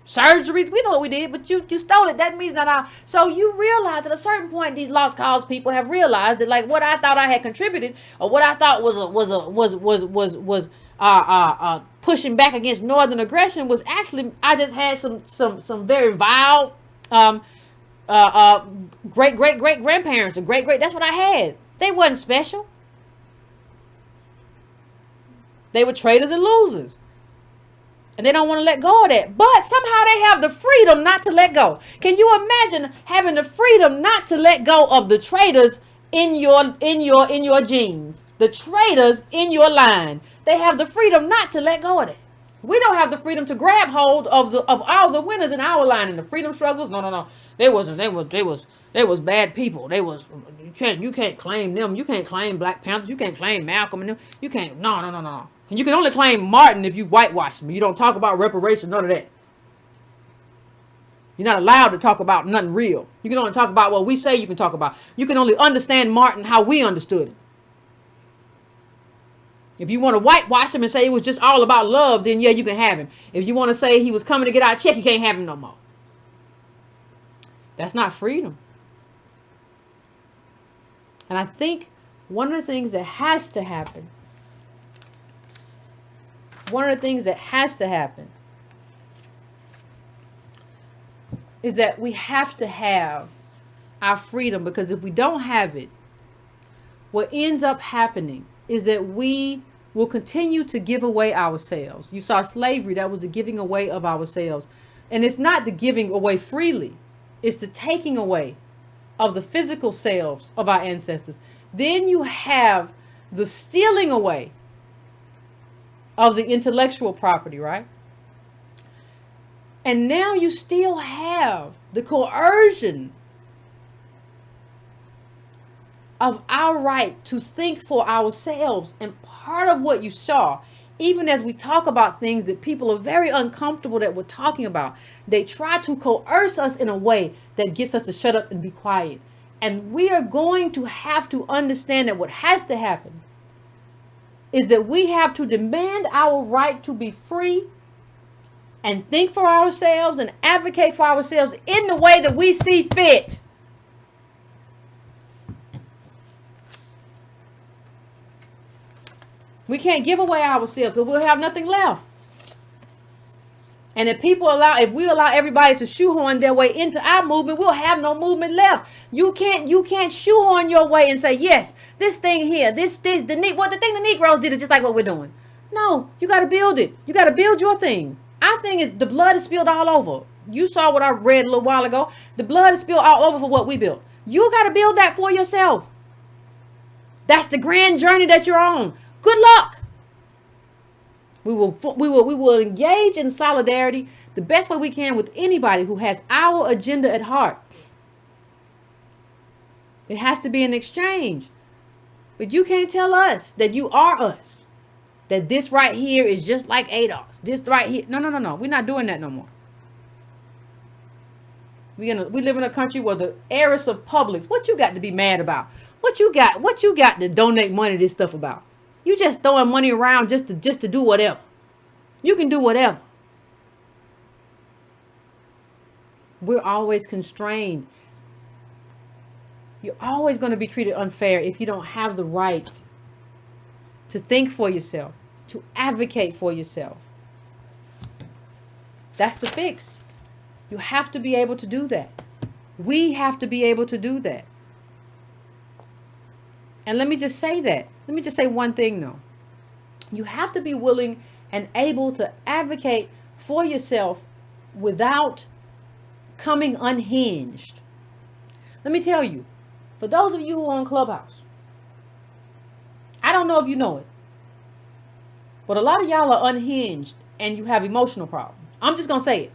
surgeries, we know what we did, but you stole it. That means not our. So you realize at a certain point, these lost cause people have realized that, like, what I thought I had contributed, or what I thought was pushing back against Northern aggression, was actually I just had some very vile great grandparents and great. That's what I had. They wasn't special. They were traitors and losers. And they don't want to let go of that. But somehow they have the freedom not to let go. Can you imagine having the freedom not to let go of the traitors in your genes? The traitors in your line. They have the freedom not to let go of it. We don't have the freedom to grab hold of all the winners in our line and the freedom struggles. No. They was bad people. You can't claim them. You can't claim Black Panthers. You can't claim Malcolm and them. You can't. No. And you can only claim Martin if you whitewash him. You don't talk about reparations, none of that. You're not allowed to talk about nothing real. You can only talk about what we say you can talk about. You can only understand Martin how we understood it. If you want to whitewash him and say it was just all about love, then yeah, you can have him. If you want to say he was coming to get our check, you can't have him no more. That's not freedom. And I think one of the things that has to happen is that we have to have our freedom, because if we don't have it, what ends up happening is that we will continue to give away ourselves. You saw slavery, that was the giving away of ourselves. And it's not the giving away freely, it's the taking away of the physical selves of our ancestors. Then you have the stealing away of the intellectual property, right? And now you still have the coercion of our right to think for ourselves. And part of what you saw, even as we talk about things that people are very uncomfortable that we're talking about, they try to coerce us in a way that gets us to shut up and be quiet. And we are going to have to understand that what has to happen is that we have to demand our right to be free and think for ourselves and advocate for ourselves in the way that we see fit. We can't give away ourselves, so we'll have nothing left. And if we allow everybody to shoehorn their way into our movement, we'll have no movement left. You can't shoehorn your way and say, yes, this thing here, the thing the Negroes did is just like what we're doing. No, you got to build it. You got to build your thing. Our thing is the blood is spilled all over. You saw what I read a little while ago. The blood is spilled all over for what we built. You got to build that for yourself. That's the grand journey that you're on. Good luck. We will engage in solidarity the best way we can with anybody who has our agenda at heart. It has to be an exchange. But you can't tell us that you are us. That this right here is just like ADOS. This right here. No. We're not doing that no more. We live in a country where the heiress of Publix. What you got to be mad about? What you got to donate money to this stuff about? You just throwing money around just to do whatever. You can do whatever. We're always constrained. You're always going to be treated unfair if you don't have the right to think for yourself, to advocate for yourself. That's the fix. You have to be able to do that. We have to be able to do that. And let me just say that. Let me just say one thing though. You have to be willing and able to advocate for yourself without coming unhinged. Let me tell you, for those of you who are on Clubhouse, I don't know if you know it, but a lot of y'all are unhinged and you have emotional problems. I'm just going to say it.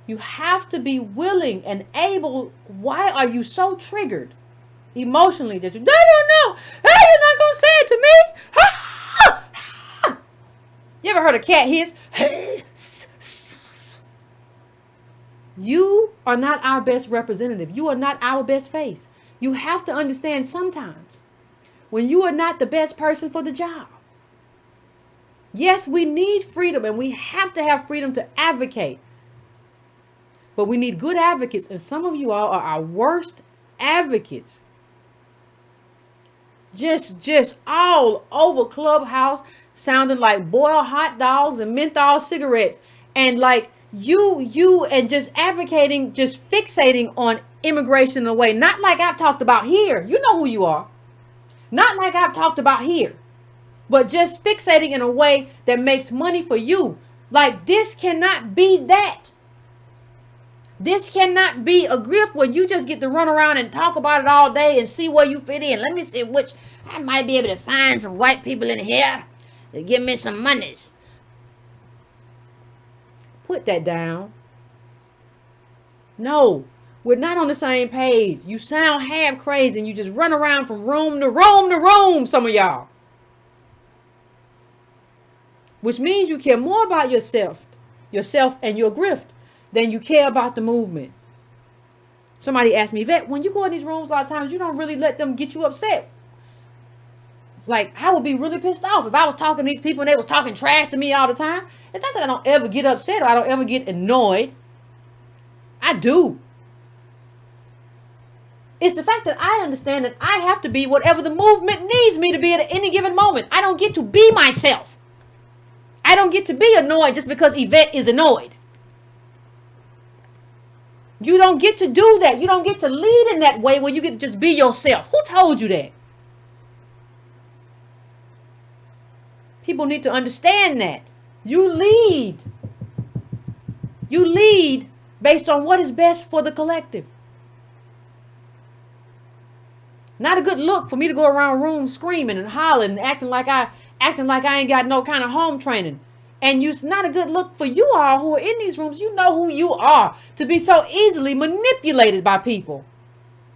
You have to be willing and able. Why are you so triggered emotionally that you don't know? Hey, you're not going to say it to me? You ever heard a cat hiss? You are not our best representative. You are not our best face. You have to understand sometimes when you are not the best person for the job. Yes, we need freedom and we have to have freedom to advocate. But we need good advocates, and some of you all are our worst advocates. Just all over Clubhouse, sounding like boiled hot dogs and menthol cigarettes, and like you and just advocating, just fixating on immigration in a way, not like I've talked about here. You know who you are. Not like I've talked about here, but just fixating in a way that makes money for you. Like this cannot be that. This cannot be a grift where you just get to run around and talk about it all day and see where you fit in. Let me see which I might be able to find some white people in here to give me some monies. Put that down. No, we're not on the same page. You sound half crazy and you just run around from room to room to room, some of y'all. Which means you care more about yourself and your grift than you care about the movement. Somebody asked me, Yvette, when you go in these rooms a lot of times, you don't really let them get you upset. Like, I would be really pissed off if I was talking to these people and they was talking trash to me all the time. It's not that I don't ever get upset or I don't ever get annoyed. I do. It's the fact that I understand that I have to be whatever the movement needs me to be at any given moment. I don't get to be myself. I don't get to be annoyed just because Yvette is annoyed. You don't get to do that. You don't get to lead in that way where you get to just be yourself. Who told you that? People need to understand that. You lead. You lead based on what is best for the collective. Not a good look for me to go around rooms screaming and hollering and acting like I ain't got no kind of home training. And it's not a good look for you all who are in these rooms. You know who you are, to be so easily manipulated by people.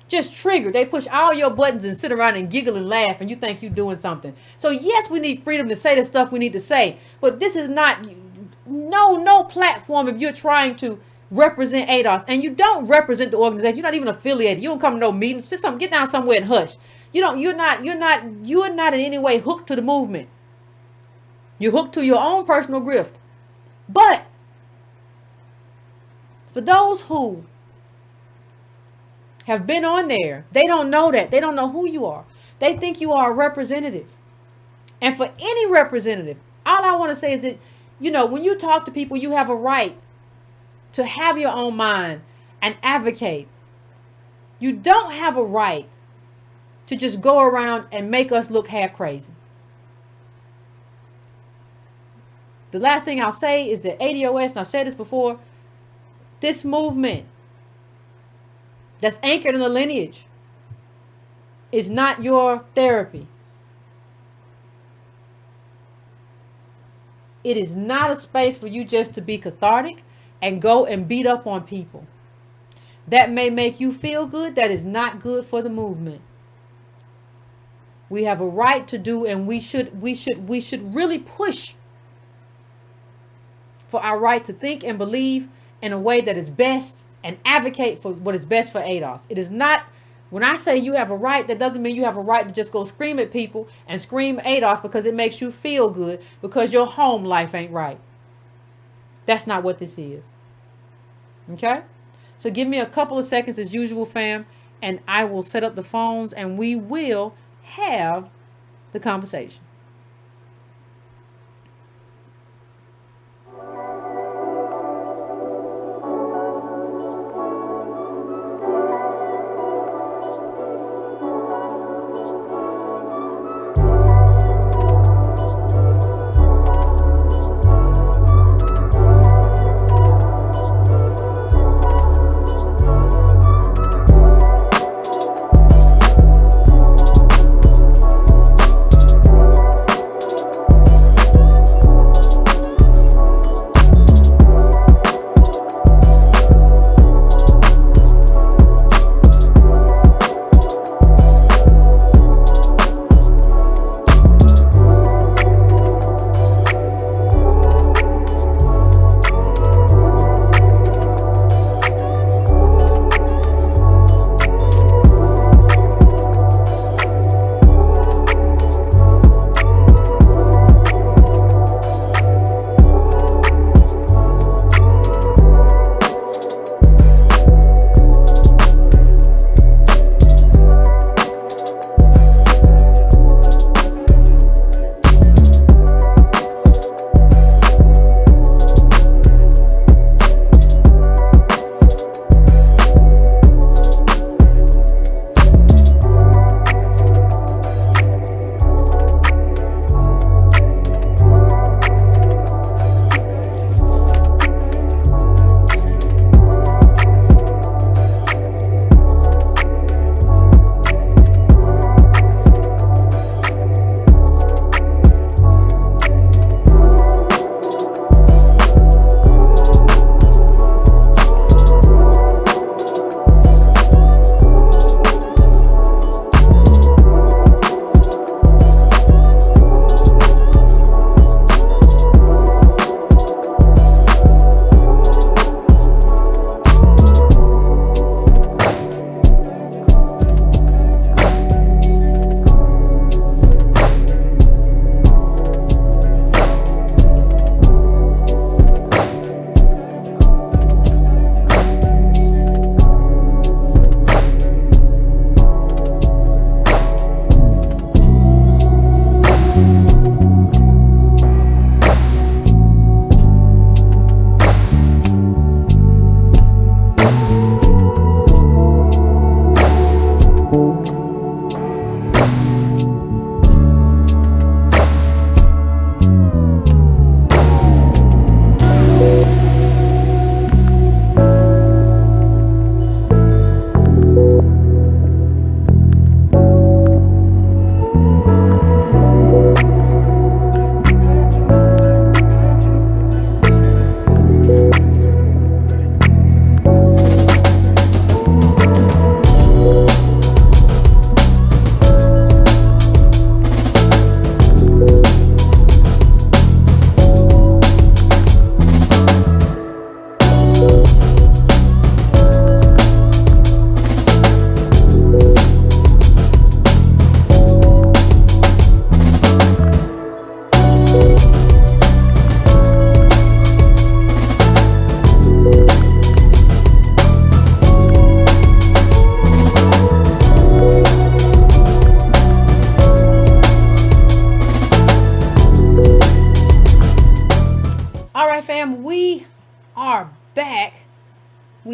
Just triggered. They push all your buttons and sit around and giggle and laugh and you think you're doing something. So yes, we need freedom to say the stuff we need to say. But this is not, no platform if you're trying to represent ADOS. And you don't represent the organization. You're not even affiliated. You don't come to no meetings. Just get down somewhere and hush. You're not in any way hooked to the movement. You're hooked to your own personal grift. But for those who have been on there, they don't know that. They don't know who you are. They think you are a representative. And for any representative, all I want to say is that when you talk to people, you have a right to have your own mind and advocate. You don't have a right to just go around and make us look half crazy. The last thing I'll say is that ADOS, and I've said this before, this movement that's anchored in a lineage is not your therapy. It is not a space for you just to be cathartic and go and beat up on people. That may make you feel good. That is not good for the movement. We have a right to do, and we should really push for our right to think and believe in a way that is best and advocate for what is best for ADOS. It is not, when I say you have a right, that doesn't mean you have a right to just go scream at people and scream ADOS because it makes you feel good because your home life ain't right. That's not what this is. Okay? So give me a couple of seconds as usual, fam, and I will set up the phones and we will have the conversation.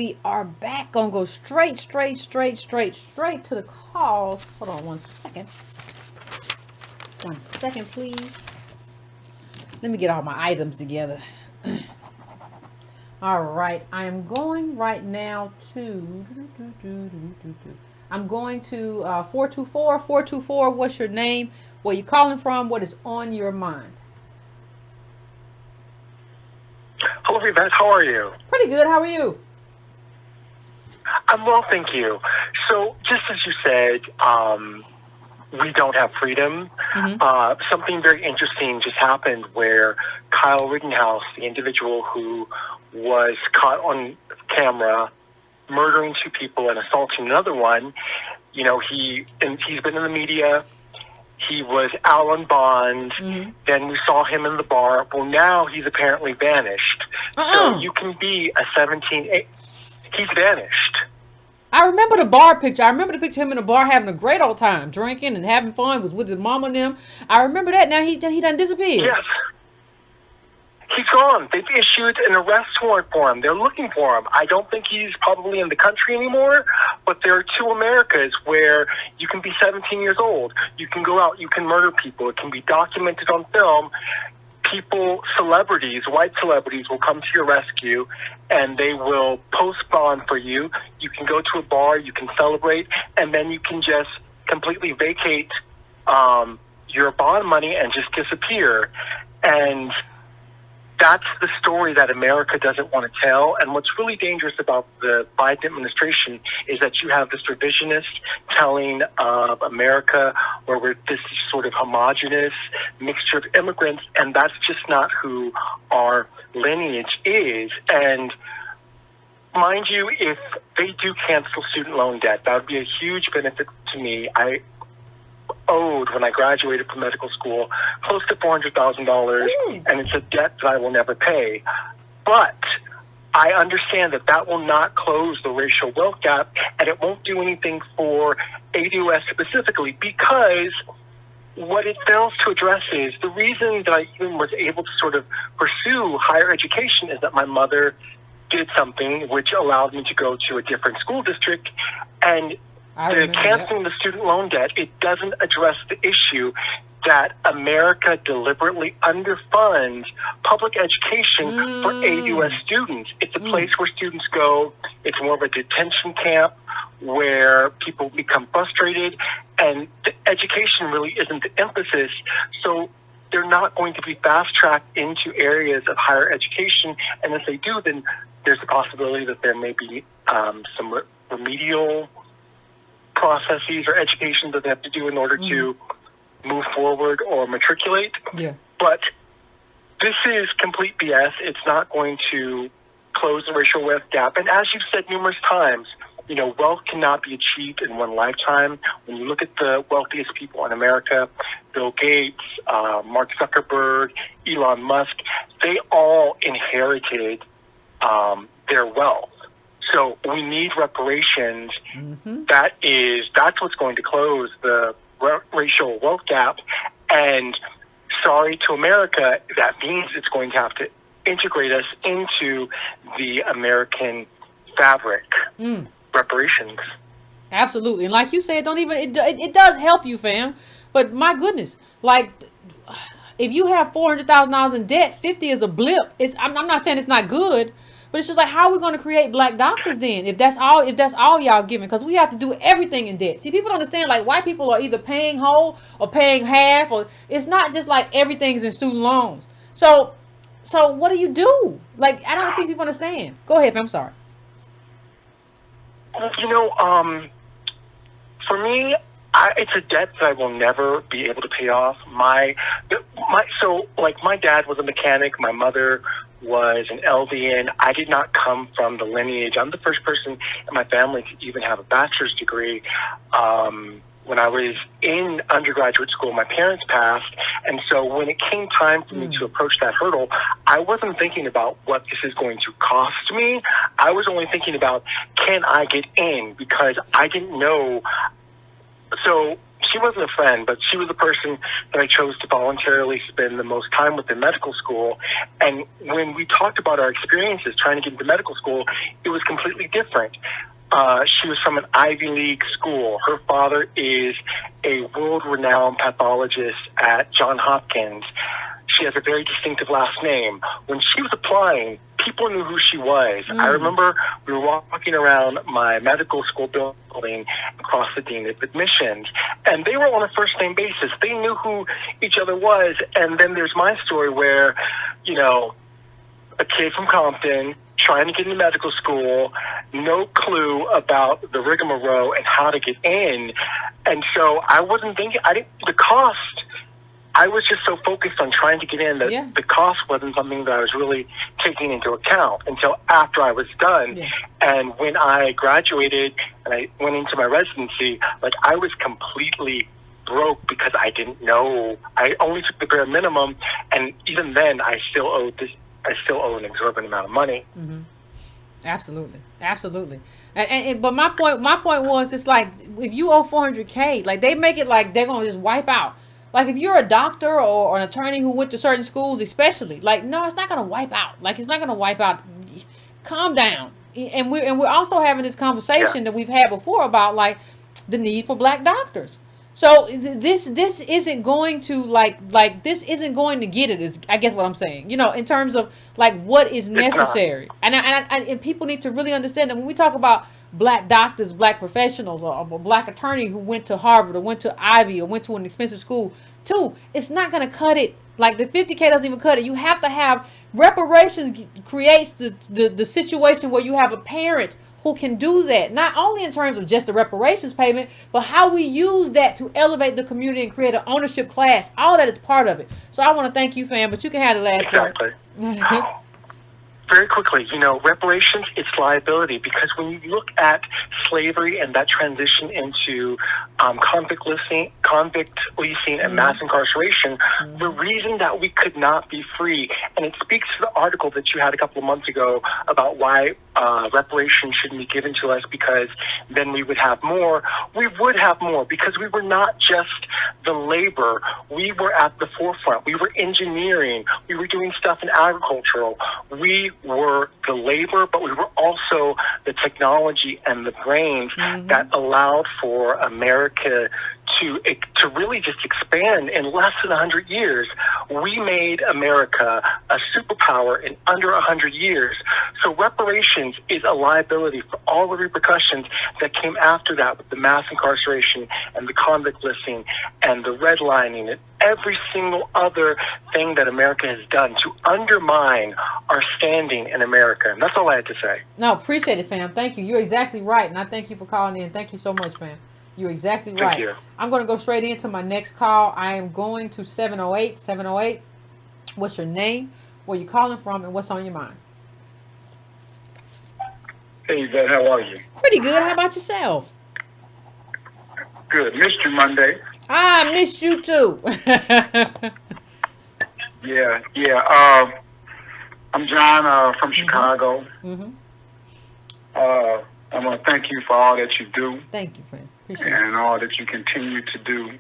we are back. Gonna go straight to the calls. Hold on 1 second. 1 second, please. Let me get all my items together. All right, I am going right now to. I'm going to 424. What's your name? Where you calling from? What is on your mind? Hello, Yvette. How are you? Pretty good. How are you? I'm well, thank you. So, just as you said, we don't have freedom. Mm-hmm. Something very interesting just happened where Kyle Rittenhouse, the individual who was caught on camera murdering 2 people and assaulting another one, you know, he's been in the media. He was out on bond. Mm-hmm. Then we saw him in the bar. Well, now he's apparently vanished. So you can be a 17. He's vanished. I remember the bar picture. I remember the picture of him in the bar having a great old time, drinking and having fun. Was with his mom and them. I remember that. Now he done disappeared. Yes. He's gone. They've issued an arrest warrant for him. They're looking for him. I don't think he's probably in the country anymore, but there are 2 Americas where you can be 17 years old. You can go out. You can murder people. It can be documented on film. People, celebrities, white celebrities will come to your rescue and they will post bond for you. You can go to a bar, you can celebrate, and then you can just completely vacate your bond money and just disappear. And that's the story that America doesn't want to tell. And what's really dangerous about the Biden administration is that you have this revisionist telling of America where we're this sort of homogenous mixture of immigrants, and that's just not who our lineage is. And mind you, if they do cancel student loan debt, that would be a huge benefit to me. I owed, when I graduated from medical school, close to $400,000, and it's a debt that I will never pay. But I understand that that will not close the racial wealth gap, and it won't do anything for ADOS specifically, because what it fails to address is the reason that I even was able to sort of pursue higher education is that my mother did something which allowed me to go to a different school district, and the canceling the student loan debt, it doesn't address the issue that America deliberately underfunds public education for ADOS students. It's a place where students go. It's more of a detention camp where people become frustrated, and the education really isn't the emphasis. So they're not going to be fast-tracked into areas of higher education, and if they do, then there's a possibility that there may be some remedial processes or education that they have to do in order to move forward or matriculate. Yeah. But this is complete BS. It's not going to close the racial wealth gap. And as you've said numerous times, you know, wealth cannot be achieved in one lifetime. When you look at the wealthiest people in America, Bill Gates, Mark Zuckerberg, Elon Musk, they all inherited their wealth. So we need reparations. That's what's going to close the racial wealth gap. And sorry to America, that means it's going to have to integrate us into the American fabric. Reparations. Absolutely. And like you said, it does help you, fam. But my goodness, like, if you have $400,000 in debt, 50 is a blip. I'm not saying it's not good, but it's just like, how are we going to create black doctors then? If that's all y'all giving, because we have to do everything in debt. See, people don't understand, like, white people are either paying whole or paying half, or it's not just like everything's in student loans. So what do you do? Like, I don't think people understand. Go ahead, I'm sorry. You know, for me, it's a debt that I will never be able to pay off. My dad was a mechanic. My mother was an LVN. I did not come from the lineage. I'm the first person in my family to even have a bachelor's degree. When I was in undergraduate school, my parents passed. And so when it came time for me to approach that hurdle, I wasn't thinking about what this is going to cost me. I was only thinking about, can I get in? Because I didn't know. So she wasn't a friend, but she was the person that I chose to voluntarily spend the most time with in medical school. And when we talked about our experiences trying to get into medical school, it was completely different. She was from an Ivy League school. Her father is a world-renowned pathologist at Johns Hopkins. She has a very distinctive last name. When she was applying, people knew who she was. I remember we were walking around my medical school building across the dean of admissions, and they were on a first-name basis. They knew who each other was. And then there's my story where, you know, a kid from Compton trying to get into medical school, no clue about the rigmarole and how to get in. And so I wasn't thinking, the cost, I was just so focused on trying to get in that the cost wasn't something that I was really taking into account until after I was done. Yeah. And when I graduated and I went into my residency, like, I was completely broke because I didn't know. I only took the bare minimum, and even then I still owe an exorbitant amount of money. Mm-hmm. Absolutely. But my point was, it's like, if you owe $400K, like, they make it like they're gonna just wipe out. Like, if you're a doctor or an attorney who went to certain schools, especially, like, no, it's not gonna wipe out. Like, it's not gonna wipe out. Calm down. And we're also having this conversation that we've had before about, like, the need for black doctors. So this isn't going to this isn't going to get it, is I guess what I'm saying. You know, in terms of, like, what is necessary. And people need to really understand that when we talk about black doctors, black professionals, or a black attorney who went to Harvard or went to Ivy or went to an expensive school too, it's not going to cut it. Like, the $50K doesn't even cut it. You have to have reparations. Creates the situation where you have a parent who can do that, not only in terms of just the reparations payment, but how we use that to elevate the community and create an ownership class. All that is part of it. So I want to thank you, fam, but you can have the last word. Very quickly, you know, reparations, it's liability, because when you look at slavery and that transition into convict leasing and mass incarceration, the reason that we could not be free, and it speaks to the article that you had a couple of months ago about why reparations shouldn't be given to us, because then we would have more. We would have more because we were not just the labor. We were at the forefront. We were engineering. We were doing stuff in agricultural. We were the labor, but we were also the technology and the brains that allowed for America to really just expand in less than 100 years. We made America a superpower in under 100 years. So reparations is a liability for all the repercussions that came after that, with the mass incarceration and the convict listing and the redlining and every single other thing that America has done to undermine our standing in America. And that's all I had to say. No, appreciate it, fam. Thank you. You're exactly right. And I thank you for calling in. Thank you so much, fam. You're exactly right. Thank you. I'm going to go straight into my next call. I am going to 708. 708. What's your name? Where you calling from? And what's on your mind? Hey, Yvette, how are you? Pretty good. How about yourself? Good. Missed you Monday. I missed you too. Yeah. I'm John from Chicago. I want to thank you for all that you do. Thank you, friend. Appreciate and all that you continue to do,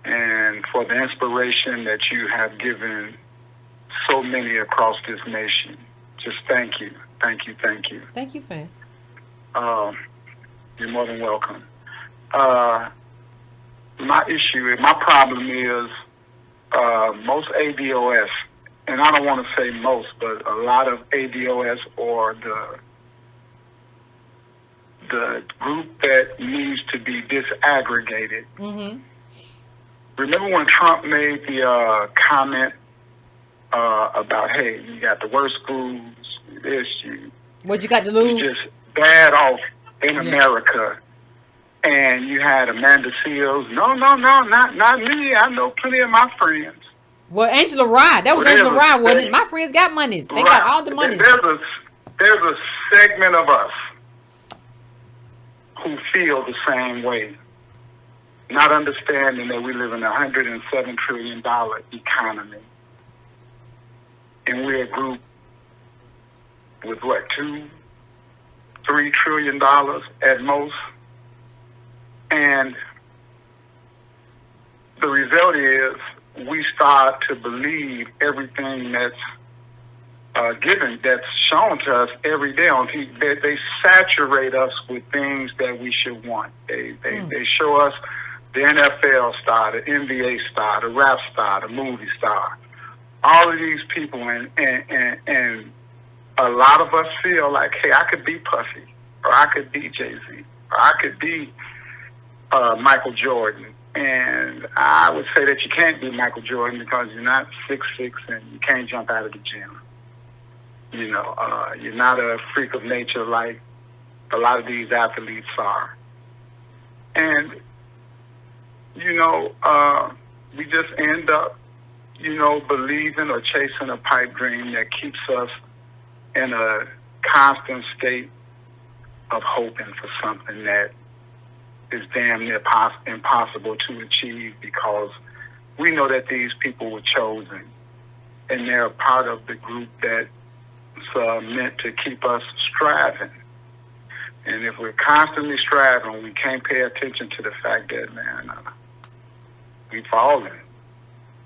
and for the inspiration that you have given so many across this nation. Just thank you. Thank you, fam. You're more than welcome. My problem is most ADOS, and I don't want to say most, but a lot of ADOS, or the group that needs to be disaggregated. Remember when Trump made the comment about, hey, you got the worst schools, what you got to lose? You just bad off in America. And you had Amanda Seals. No, not me. I know plenty of my friends. Well, Angela Rye. That was Angela Rye, wasn't it? My friends got money. They got all the money. There's a segment of us who feel the same way, not understanding that we live in a $107 trillion economy, and we're a group with $2-3 trillion at most. And the result is we start to believe everything that's given, that's shown to us every day on TV. They saturate us with things that we should want. They show us the NFL star, the NBA star, the rap star, the movie star, all of these people, and a lot of us feel like, hey, I could be Puffy, or I could be Jay-Z, or I could be Michael Jordan. And I would say that you can't be Michael Jordan because you're not 6'6" and you can't jump out of the gym. You know, you're not a freak of nature like a lot of these athletes are. And, you know, we just end up, you know, believing or chasing a pipe dream that keeps us in a constant state of hoping for something that is damn near impossible to achieve, because we know that these people were chosen and they're a part of the group that's meant to keep us striving. And if we're constantly striving, we can't pay attention to the fact that, man, we've fallen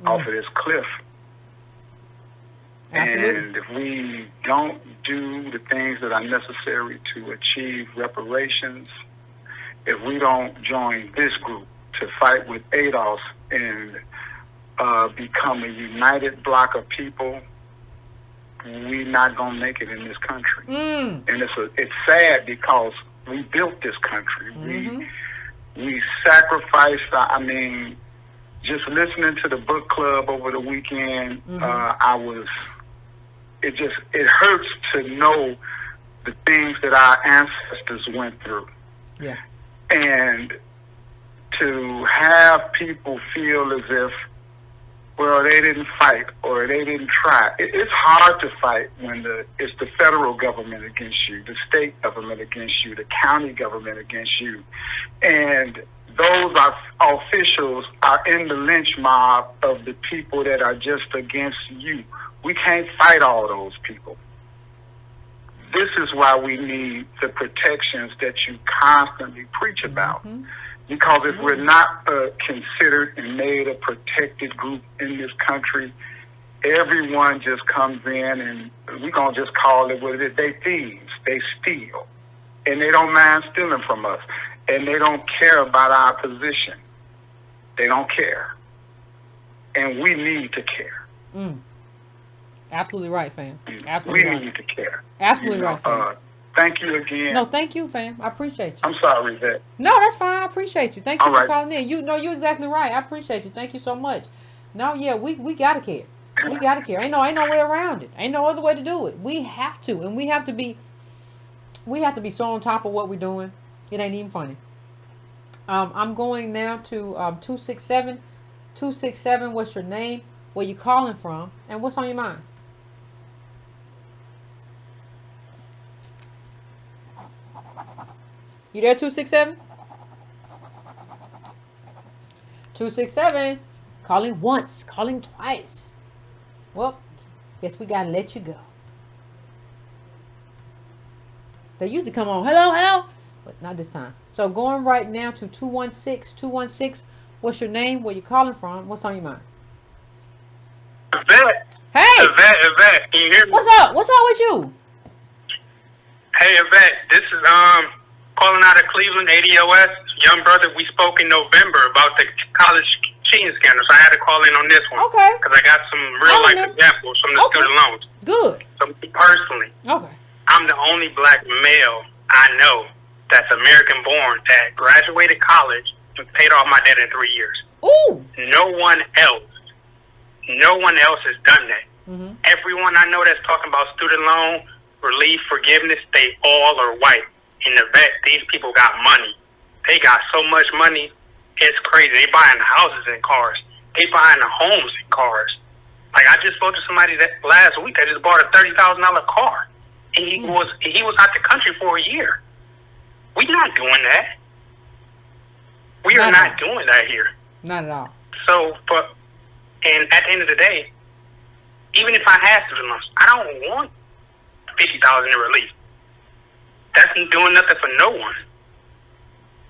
off of this cliff. Absolutely. And if we don't do the things that are necessary to achieve reparations, if we don't join this group to fight with ADOS and become a united block of people, we're not going to make it in this country. And it's sad because we built this country. We sacrificed, just listening to the book club over the weekend, it hurts to know the things that our ancestors went through. Yeah. And to have people feel as if, well, they didn't fight or they didn't try. It's hard to fight when it's the federal government against you, the state government against you, the county government against you. And those officials are in the lynch mob of the people that are just against you. We can't fight all those people. This is why we need the protections that you constantly preach about. Because if we're not considered and made a protected group in this country, everyone just comes in and we're going to just call it what it is. They thieves. They steal. And they don't mind stealing from us. And they don't care about our position. They don't care. And we need to care. Absolutely right, fam. Absolutely right. We need to care. Absolutely right, fam. Thank you again. No, thank you, fam. I appreciate you. I'm sorry, Yvette. No, that's fine. I appreciate you. Thank you All for right. calling in. You're exactly right. I appreciate you. Thank you so much. No, yeah, we gotta care. We gotta care. Ain't no way around it. Ain't no other way to do it. We have to, and we have to be so on top of what we're doing. It ain't even funny. I'm going now to 267. 267. What's your name? Where you calling from? And what's on your mind? You there, 267? 267. Calling once, calling twice. Well, guess we gotta let you go. They usually come on, hello, but not this time. So going right now to 216. 216. What's your name? Where you calling from? What's on your mind? Yvette. Hey. Yvette, can you hear me? What's up? What's up with you? Hey, Yvette, this is calling out of Cleveland, ADOS. Young brother, we spoke in November about the college cheating scandal, so I had to call in on this one. Okay. Because I got some real-life examples from the student loans. Good. So, me personally, Okay. I'm the only black male I know that's American-born that graduated college and paid off my debt in 3 years. Ooh. No one else has done that. Everyone I know that's talking about student loan, relief, forgiveness, they all are white. In the vet, these people got money. They got so much money, it's crazy. They buying houses and cars. They buying homes and cars. Like, I just spoke to somebody that last week that just bought a $30,000 car. And he was out the country for a year. We're not doing that. We are not doing that here. Not at all. So, and at the end of the day, even if I had student loans, I don't want $50,000 in relief. That's doing nothing for no one.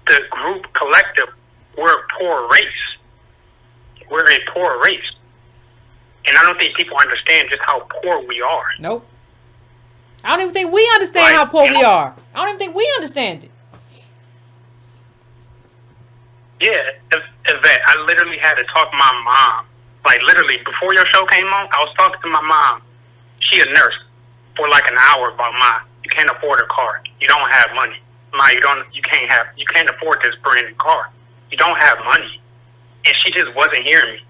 The group collective, we're a poor race. we're a poor race. And I don't think people understand just how poor we are. Nope. I don't even think we understand how poor we are. I don't even think we understand it. Yeah, Yvette, I literally had to talk to my mom. Like, literally, before your show came on, I was talking to my mom. She a nurse for like an hour about, Ma, you can't afford a car. You don't have money. Ma, you can't afford this brand new car. You don't have money. And she just wasn't hearing me.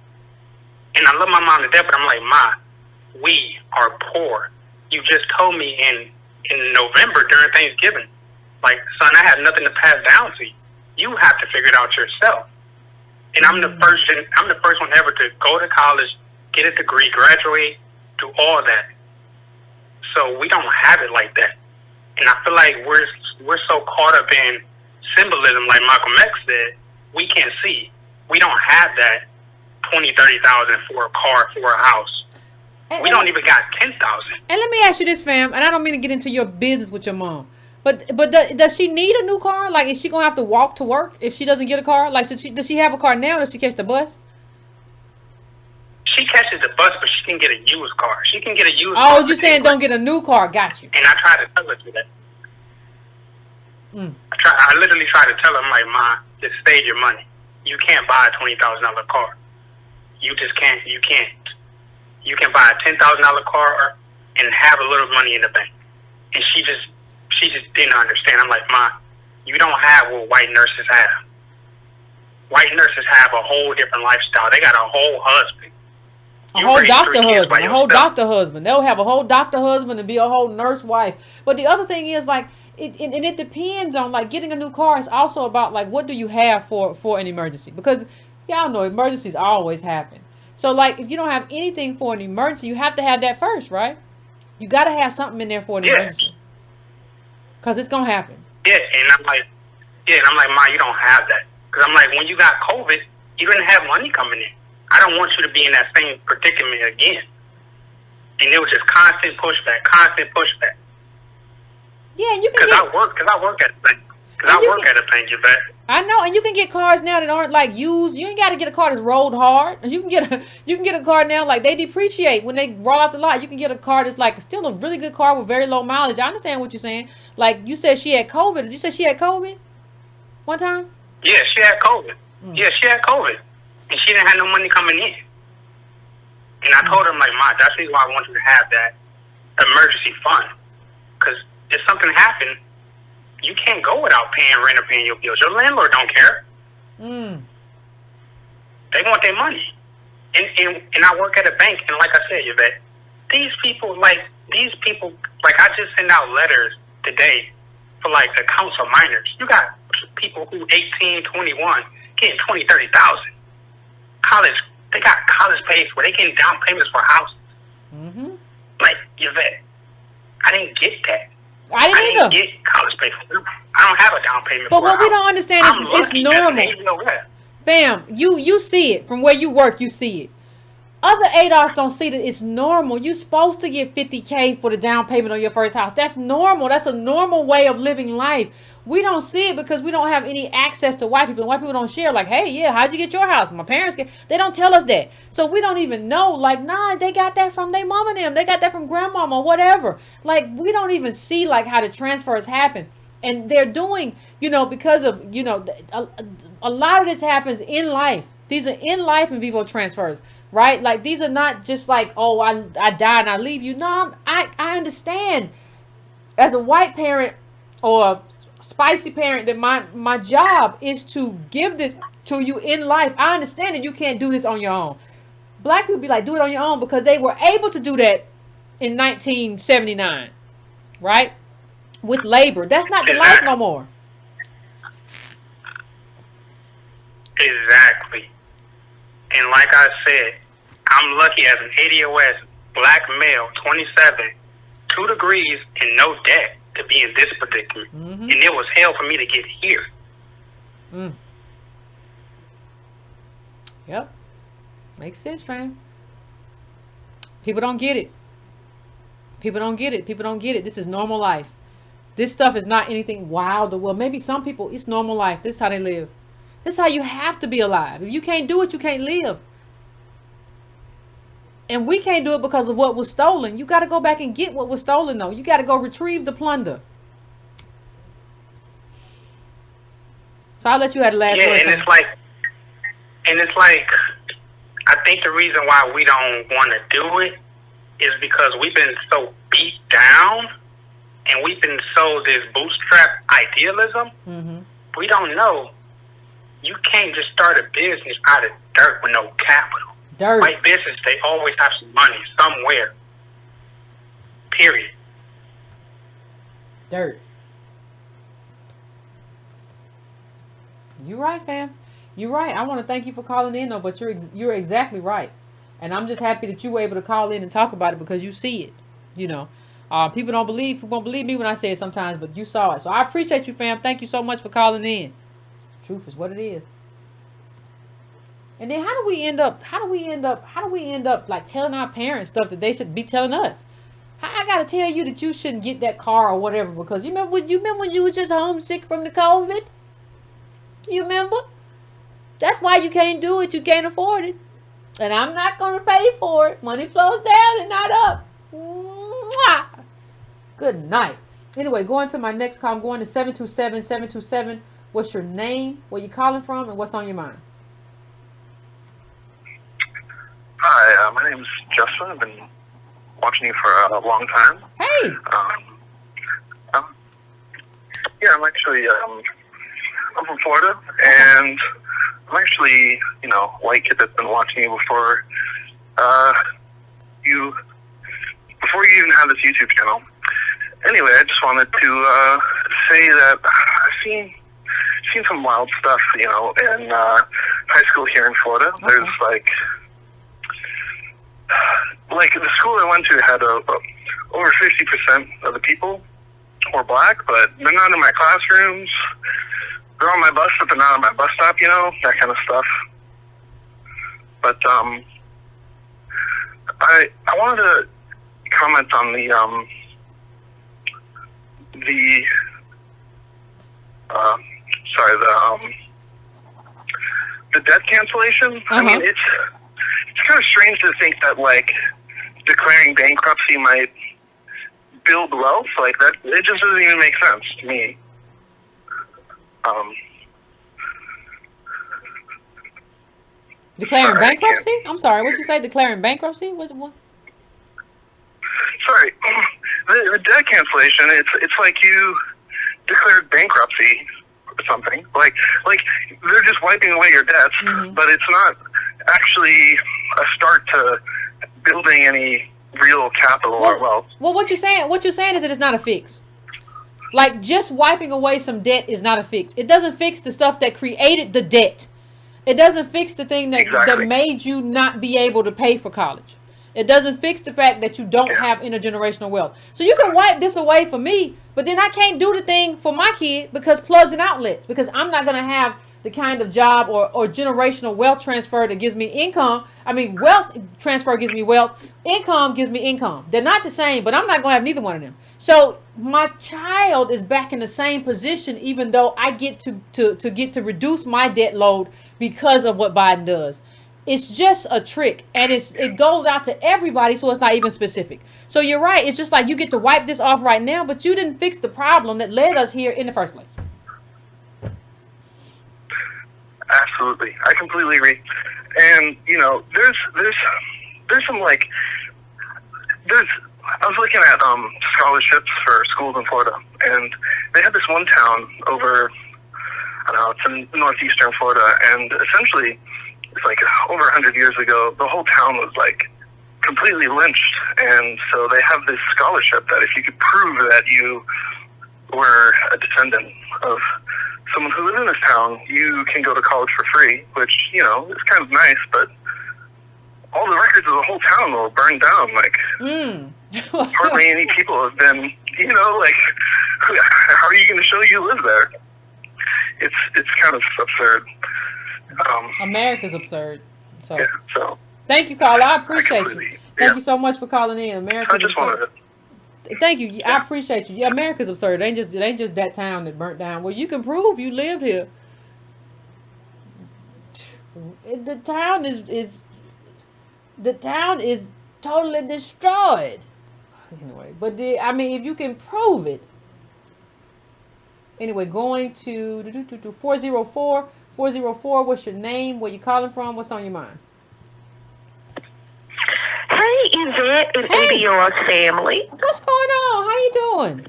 And I love my mom to death, but I'm like, Ma, we are poor. You just told me in November during Thanksgiving, like, son, I have nothing to pass down to you. You have to figure it out yourself. And I'm the first one ever to go to college, get a degree, graduate, do all that. So we don't have it like that. And I feel like we're so caught up in symbolism, like Malcolm X said, we can't see. We don't have that 20, 30,000 for a car, for a house. We don't even got 10,000. And let me ask you this, fam, and I don't mean to get into your business with your mom, but does she need a new car? Like, is she gonna have to walk to work if she doesn't get a car? Like, does she have a car now? Or does she catch the bus? She catches the bus, but she can get a used car. She can get a used car. Oh, you're saying don't get a new car? Got you. And I try to tell her to that. I literally try to tell her, I'm like, Ma, just save your money. You can't buy a $20,000 car. You just can't. You can't. You can buy a $10,000 car and have a little money in the bank. And she just didn't understand. I'm like, Ma, you don't have what white nurses have. White nurses have a whole different lifestyle. They got a whole husband. A whole doctor husband. A whole doctor husband. They'll have a whole doctor husband and be a whole nurse wife. But the other thing is, like, it depends on, like, getting a new car is also about, like, what do you have for an emergency? Because y'all know emergencies always happen. So, like, if you don't have anything for an emergency, you have to have that first, right? You got to have something in there for an emergency. Because it's going to happen. Yeah, and I'm like, Ma, you don't have that. Because I'm like, when you got COVID, you didn't have money coming in. I don't want you to be in that same predicament again. And it was just constant pushback. Yeah, and you can Because I work at a bank. Yvette. I know, and you can get cars now that aren't, like, used. You ain't got to get a car that's rolled hard. You can get a car now, like, they depreciate when they roll out the lot. You can get a car that's, like, still a really good car with very low mileage. I understand what you're saying. Like, you said she had COVID. Did you say she had COVID one time? Yeah, she had COVID. Yeah, she had COVID. And she didn't have no money coming in. And I told her, I'm like, Ma, that's the reason why I want you to have that emergency fund. Because if something happened, you can't go without paying rent or paying your bills. Your landlord don't care. They want their money. And I work at a bank, and like I said, Yvette, these people, I just send out letters today for, like, accounts of minors. You got people who 18, 21, getting 20, 30,000. College, they got college paid for. They getting down payments for houses. Like, Yvette, I didn't get that. I didn't get college paid for. I don't have a down payment but for what we don't understand is it's normal. Fam, you see it. From where you work, you see it. Other ADOS don't see that it's normal. You're supposed to get $50K for the down payment on your first house. That's normal. That's a normal way of living life. We don't see it because we don't have any access to white people. And white people don't share, like, hey, yeah, how'd you get your house? My parents they don't tell us that. So we don't even know, like, nah, they got that from their mom and them. They got that from grandmama or whatever. Like, we don't even see, like, how the transfers happen. And they're doing, because of, a lot of this happens in life. These are in life in vivo transfers, right? Like, these are not just like, oh, I die and I leave you. No, I understand as a white parent or a spicy parent that my job is to give this to you in life. I understand that you can't do this on your own. Black people be like, do it on your own because they were able to do that in 1979, right? With labor. That's not the life no more. Exactly. And like I said, I'm lucky as an ADOS black male, 27, 2 degrees and no debt to be in this predicament. And it was hell for me to get here. Yep. Makes sense, fam. People don't get it. People don't get it. This is normal life. This stuff is not anything wild or well. Maybe some people, it's normal life. This is how they live. This is how you have to be alive. If you can't do it, you can't live. And we can't do it because of what was stolen. You got to go back and get what was stolen, though. You got to go retrieve the plunder. So I'll let you have the last word. Yeah, and it's like, I think the reason why we don't want to do it is because we've been so beat down and we've been sold this bootstrap idealism. Mm-hmm. We don't know. You can't just start a business out of dirt with no capital. Dirt. White business, they always have some money somewhere. Period. Dirt. You're right, fam. You're right. I want to thank you for calling in, though, but you're exactly right. And I'm just happy that you were able to call in and talk about it because you see it. You know, people won't believe me when I say it sometimes, but you saw it. So I appreciate you, fam. Thank you so much for calling in. The truth is what it is. And then how do we end up like telling our parents stuff that they should be telling us? I gotta tell you that you shouldn't get that car or whatever because you remember when you was just homesick from the COVID? You remember? That's why you can't do it. You can't afford it. And I'm not going to pay for it. Money flows down and not up. Mwah! Good night. Anyway, going to my next call. I'm going to 727-727. What's your name? Where you calling from? And what's on your mind? Hi, my name's Justin. I've been watching you for a long time. Hey! Yeah, I'm actually... I'm from Florida, and I'm actually, a white kid that's been watching you before you even had this YouTube channel. Anyway, I just wanted to say that I've seen some wild stuff, in high school here in Florida. Okay. There's like the school I went to had over 50% of the people were black, but they're not in my classrooms. They're on my bus, but they're not on my bus stop, that kind of stuff. But I wanted to comment on the debt cancellation. Uh-huh. I mean, it's kind of strange to think that declaring bankruptcy might build wealth like that. It just doesn't even make sense to me. Declaring bankruptcy? I'm sorry, what'd you say? Declaring bankruptcy? What's what? Sorry, the debt cancellation. It's like you declared bankruptcy or something. Like they're just wiping away your debts, mm-hmm. but it's not actually a start to building any real capital or wealth. Well, what you're saying is that it's not a fix. Like, just wiping away some debt is not a fix. It doesn't fix the stuff that created the debt. It doesn't fix the thing that made you not be able to pay for college. It doesn't fix the fact that you don't have intergenerational wealth. So you can wipe this away for me, but then I can't do the thing for my kid because plugs and outlets, because I'm not going to have the kind of job or generational wealth transfer that gives me income. I mean, wealth transfer gives me wealth. Income gives me income. They're not the same, but I'm not going to have neither one of them. So my child is back in the same position, even though I get to reduce my debt load because of what Biden does. It's just a trick, and it goes out to everybody, so it's not even specific. So you're right. It's just like you get to wipe this off right now, but you didn't fix the problem that led us here in the first place. Absolutely, I completely agree. And there's some I was looking at scholarships for schools in Florida, and they had this one town over, I don't know, it's in northeastern Florida, and essentially it's like over 100 years ago, the whole town was like completely lynched, and so they have this scholarship that if you could prove that you were a descendant of someone who lived in this town, you can go to college for free, which, is kind of nice, but all the records of the whole town were burned down. Hardly any people have been, how are you going to show you live there? It's kind of absurd. America's absurd. So, yeah, so thank you, Carla. I appreciate you. Thank you so much for calling in. America's absurd. Thank you. Yeah. I appreciate you. Yeah, America's absurd. It ain't just that town that burnt down. Well, you can prove you lived here. The town is totally destroyed. Anyway, but I mean, if you can prove it. Anyway, going to 404. 404, what's your name? Where you calling from? What's on your mind? Hey, Yvette and ADR's family. What's going on? How you doing?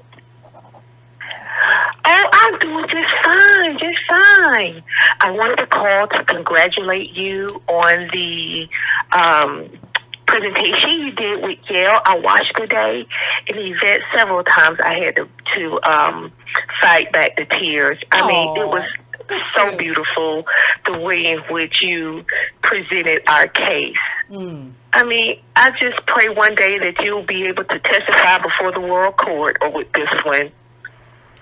Oh, I'm doing just fine. I wanted to call to congratulate you on the presentation you did with YALE. I watched today, and Yvette, several times I had to fight back the tears. I mean, it was so beautiful the way in which you presented our case. I mean, I just pray one day that you'll be able to testify before the world court or with this one.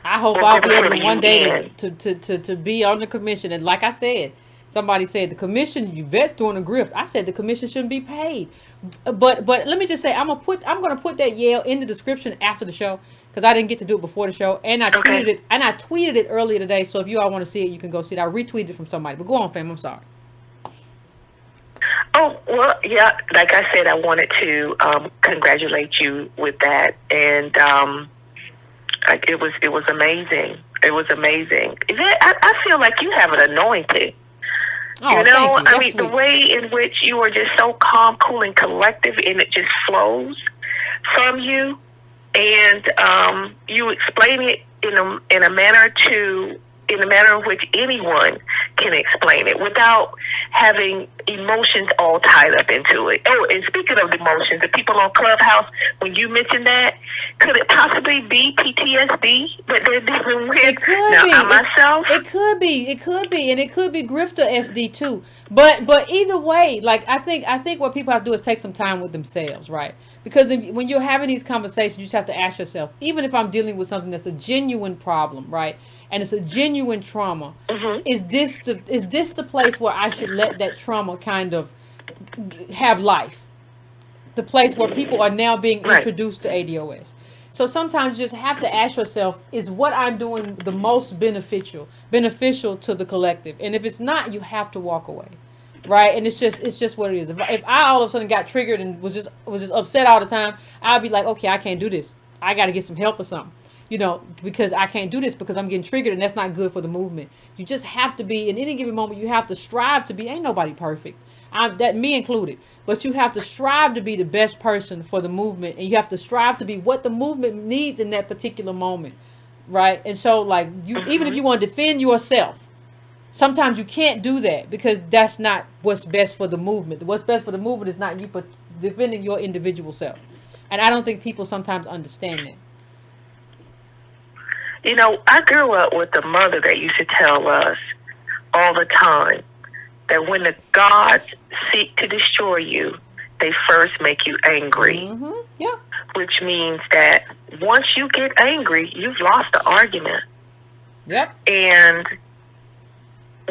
I hope I'll be able to one day to be on the commission. And like I said, somebody said the commission, Yvette's doing a grift. I said the commission shouldn't be paid. But let me just say, I'm gonna put that Yale in the description after the show, because I didn't get to do it before the show, and I tweeted it earlier today. So if you all want to see it, you can go see it. I retweeted it from somebody. But go on, fam. I'm sorry. Oh, well, yeah, like I said, I wanted to congratulate you with that, and it was amazing. It was amazing. I feel like you have an anointing. Oh, you know, thank you. I mean, the way in which you are just so calm, cool, and collective, and it just flows from you, and you explain it in a manner in which anyone can explain it without having emotions all tied up into it. Oh, and speaking of emotions, the people on Clubhouse, when you mentioned that, could it possibly be PTSD that they're dealing with? It could be. Myself? It could be, and it could be grifter SD too. But either way, like I think what people have to do is take some time with themselves, right? Because when you're having these conversations, you just have to ask yourself, even if I'm dealing with something that's a genuine problem, right? And it's a genuine trauma. Is this the place where I should let that trauma kind of have life? The place where people are now being introduced to ADOS. So sometimes you just have to ask yourself, is what I'm doing the most beneficial to the collective? And if it's not, you have to walk away. Right? And it's just what it is. If I all of a sudden got triggered and was just upset all the time, I'd be like, okay, I can't do this. I got to get some help or something. You know, because I can't do this because I'm getting triggered, and that's not good for the movement. You just have to be, in any given moment, you have to strive to be, ain't nobody perfect, that me included, but you have to strive to be the best person for the movement, and you have to strive to be what the movement needs in that particular moment, right? And so, like, even if you want to defend yourself, sometimes you can't do that because that's not what's best for the movement. What's best for the movement is not you, but defending your individual self. And I don't think people sometimes understand that. You know, I grew up with a mother that used to tell us all the time that when the gods seek to destroy you, they first make you angry. Yeah. Which means that once you get angry, you've lost the argument. Yep. And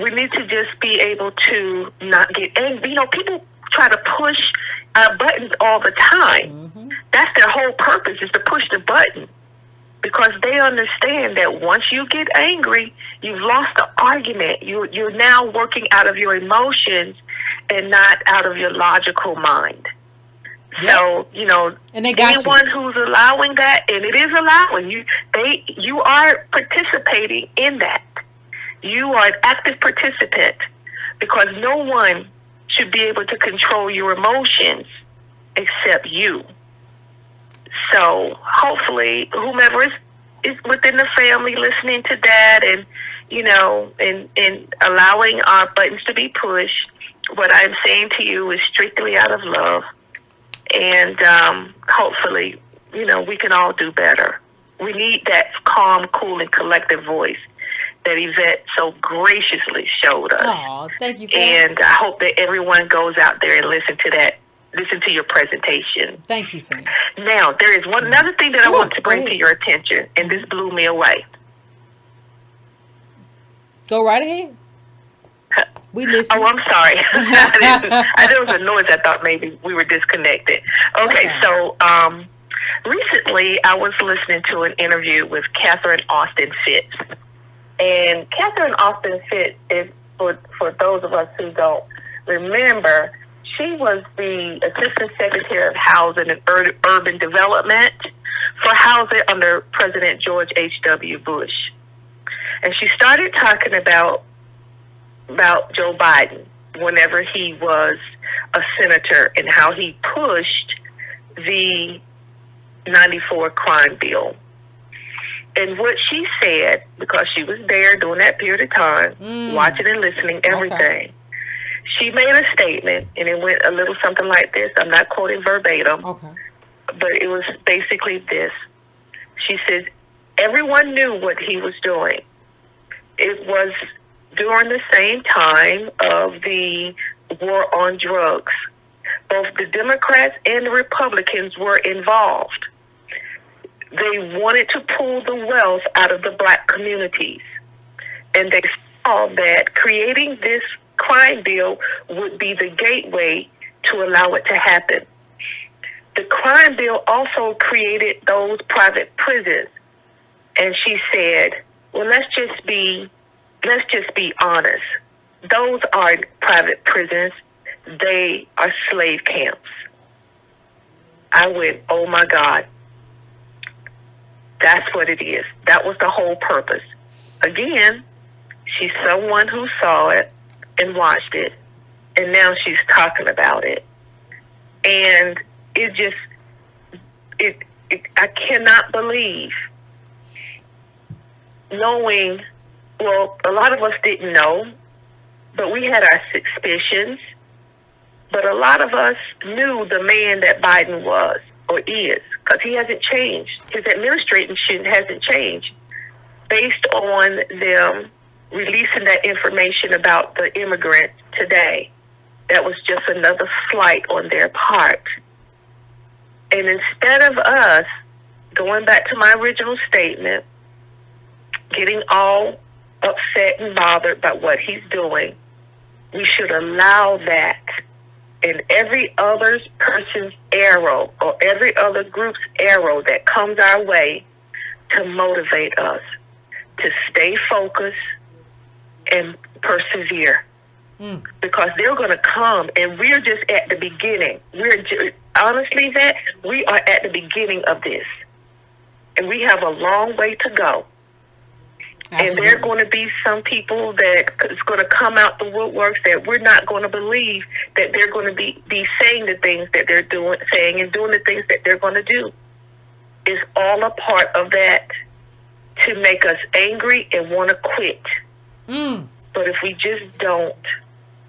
we need to just be able to not get angry. You know, people try to push buttons all the time. That's their whole purpose, is to push the button. Because they understand that once you get angry, you've lost the argument. You're now working out of your emotions and not out of your logical mind. Yep. So, you know, and anyone who's allowing that, and it is allowing you, you are participating in that. You are an active participant, because no one should be able to control your emotions except you. So hopefully whomever is within the family listening to that, and, you know, and allowing our buttons to be pushed, what I'm saying to you is strictly out of love. And hopefully, you know, we can all do better. We need that calm, cool, and collective voice that Yvette so graciously showed us. Oh, thank you. And I hope that everyone goes out there and listen to your presentation. Thank you, Fan. Now, there is another thing that I want to bring to your attention, and this blew me away. Go right ahead. We listen. Oh, I'm sorry. There was a noise. I thought maybe we were disconnected. Okay. So recently I was listening to an interview with Catherine Austin Fitts. And Catherine Austin Fitts, is, for those of us who don't remember, she was the Assistant Secretary of Housing and Urban Development for housing under President George H.W. Bush. And she started talking about Joe Biden whenever he was a senator and how he pushed the 94 crime bill. And what she said, because she was there during that period of time, watching and listening, everything, she made a statement, and it went a little something like this. I'm not quoting verbatim, but it was basically this. She says, everyone knew what he was doing. It was during the same time of the war on drugs. Both the Democrats and the Republicans were involved. They wanted to pull the wealth out of the black communities. And they saw that creating this crime bill would be the gateway to allow it to happen. The crime bill also created those private prisons. And she said, well, let's just be honest. Those aren't private prisons. They are slave camps. I went, oh my God. That's what it is. That was the whole purpose. Again, she's someone who saw it and watched it, and now she's talking about it. And I cannot believe, knowing, well, a lot of us didn't know, but we had our suspicions. But a lot of us knew the man that Biden was or is, because he hasn't changed. His administration hasn't changed based on them releasing that information about the immigrants today. That was just another slight on their part. And instead of us going back to my original statement, getting all upset and bothered by what he's doing, we should allow that and every other person's arrow or every other group's arrow that comes our way to motivate us to stay focused and persevere. Because they're going to come, and we're just at the beginning. Honestly, that we are at the beginning of this, and we have a long way to go. Absolutely. And there are going to be some people that is going to come out the woodworks that we're not going to believe that they're going to be saying the things that they're saying and doing the things that they're going to do. It's all a part of that to make us angry and want to quit. But if we just don't,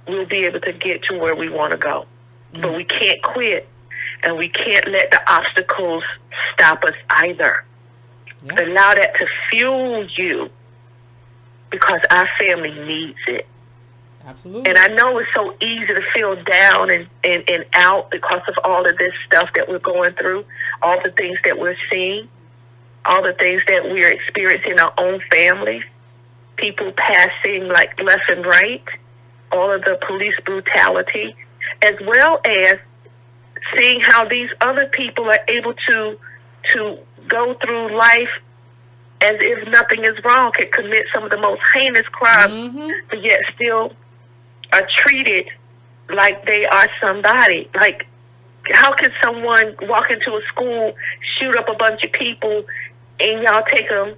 we'll be able to get to where we want to go. But we can't quit, and we can't let the obstacles stop us either. Allow that to fuel you, because our family needs it. Absolutely. And I know it's so easy to feel down and out because of all of this stuff that we're going through, all the things that we're seeing, all the things that we're experiencing in our own families, people passing like left and right, all of the police brutality, as well as seeing how these other people are able to go through life as if nothing is wrong, can commit some of the most heinous crimes, but yet still are treated like they are somebody. Like, how can someone walk into a school, shoot up a bunch of people, and y'all take them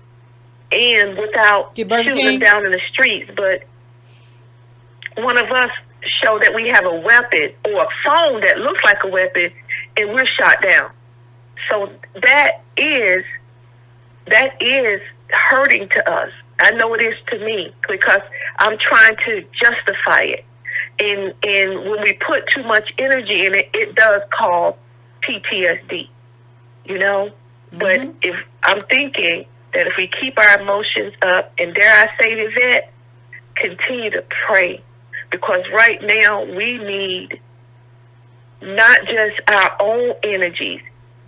in without shooting them down in the streets? But one of us show that we have a weapon or a phone that looks like a weapon, and we're shot down. So that is hurting to us. I know it is to me, because I'm trying to justify it. And when we put too much energy in it, it does cause PTSD, you know? But if I'm thinking that if we keep our emotions up, and dare I say, Yvette, continue to pray, because right now we need not just our own energies,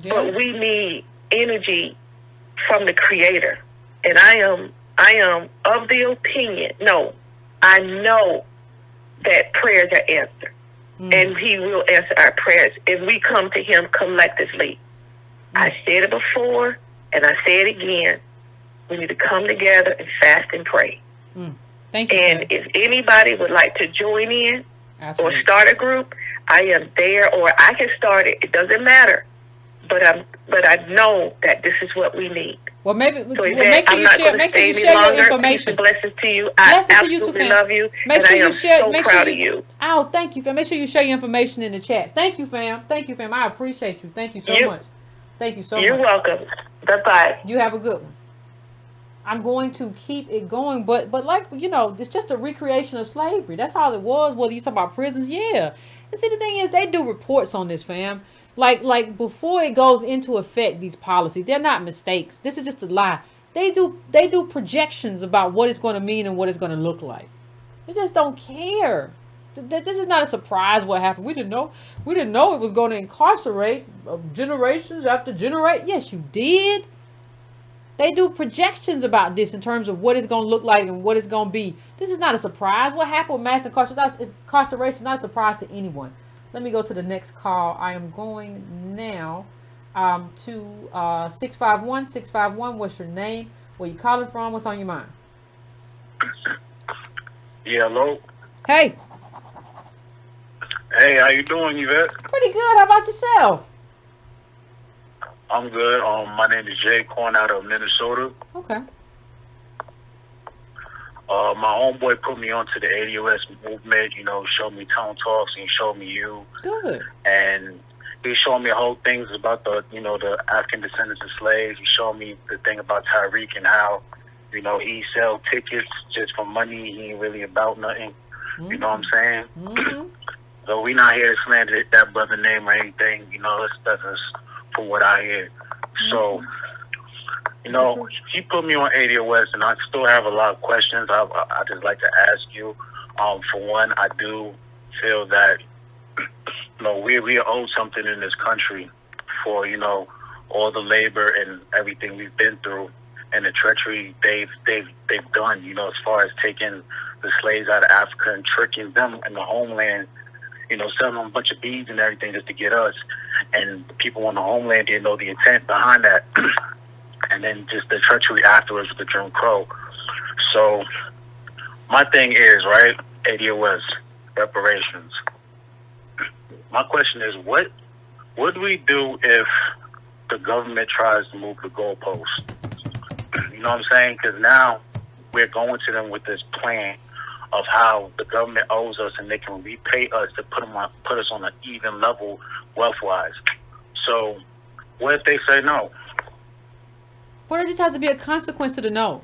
but we need energy from the Creator. And I am of the opinion, I know that prayers are answered. And He will answer our prayers if we come to Him collectively. I said it before, and I say it again. We need to come together and fast and pray. Thank you. And if anybody would like to join in or start a group, I am there, or I can start it. It doesn't matter. But I know that this is what we need. Well, maybe. So Well, Yvette, make sure I'm you not share. going to Make sure stay you any share your longer. Peace information. and blessings to you. I Blessings to you too, absolutely fam. love you, Make and sure I you am share. so Make proud sure of you. Oh, thank you, fam. Make sure you share your information in the chat. Thank you, fam. Thank you, fam. I appreciate you. Thank you so much. Thank you so much. You're welcome. Bye-bye. You have a good one. I'm going to keep it going, but like, you know, it's just a recreation of slavery. That's all it was. Whether you talk about prisons, yeah. And see, the thing is, they do reports on this, fam. Like before it goes into effect, these policies, they're not mistakes. This is just a lie. They do projections about what it's going to mean and what it's going to look like. They just don't care. This is not a surprise what happened. We didn't know it was going to incarcerate generations after generation. Yes, you did. They do projections about this in terms of what it's going to look like and what it's going to be. This is not a surprise. What happened with mass incarceration is not a surprise to anyone. Let me go to the next call. I am going now to 651. 651, what's your name? Where you calling from? What's on your mind? Yeah, hello. Hey. Hey, how you doing, Yvette? Pretty good. How about yourself? I'm good. My name is Jay Corn out of Minnesota. Okay. My homeboy put me onto the ADOS movement, you know, showed me Town Talks and he showed me you. Good. And he showed me whole things about the African descendants of slaves. He showed me the thing about Tyreek and how, you know, he sell tickets just for money. He ain't really about nothing. Mm-hmm. You know what I'm saying? Mm-hmm. So we not here to slander that brother name or anything. You know, that's just for what I hear. Mm-hmm. So, you know, he put me on ADOS, and I still have a lot of questions. I just like to ask you. For one, I do feel that, you know, we owe something in this country for, you know, all the labor and everything we've been through and the treachery they've done, you know, as far as taking the slaves out of Africa and tricking them in the homeland, you know, selling them a bunch of beads and everything just to get us. And the people on the homeland didn't know the intent behind that. And then just the treachery afterwards with the Jim Crow. So my thing is, right, ADOS, reparations. My question is, what do we do if the government tries to move the goalpost? You know what I'm saying? Because now we're going to them with this plan of how the government owes us and they can repay us to put us on an even level wealth-wise. So what if they say no? Well, there just has to be a consequence to the no.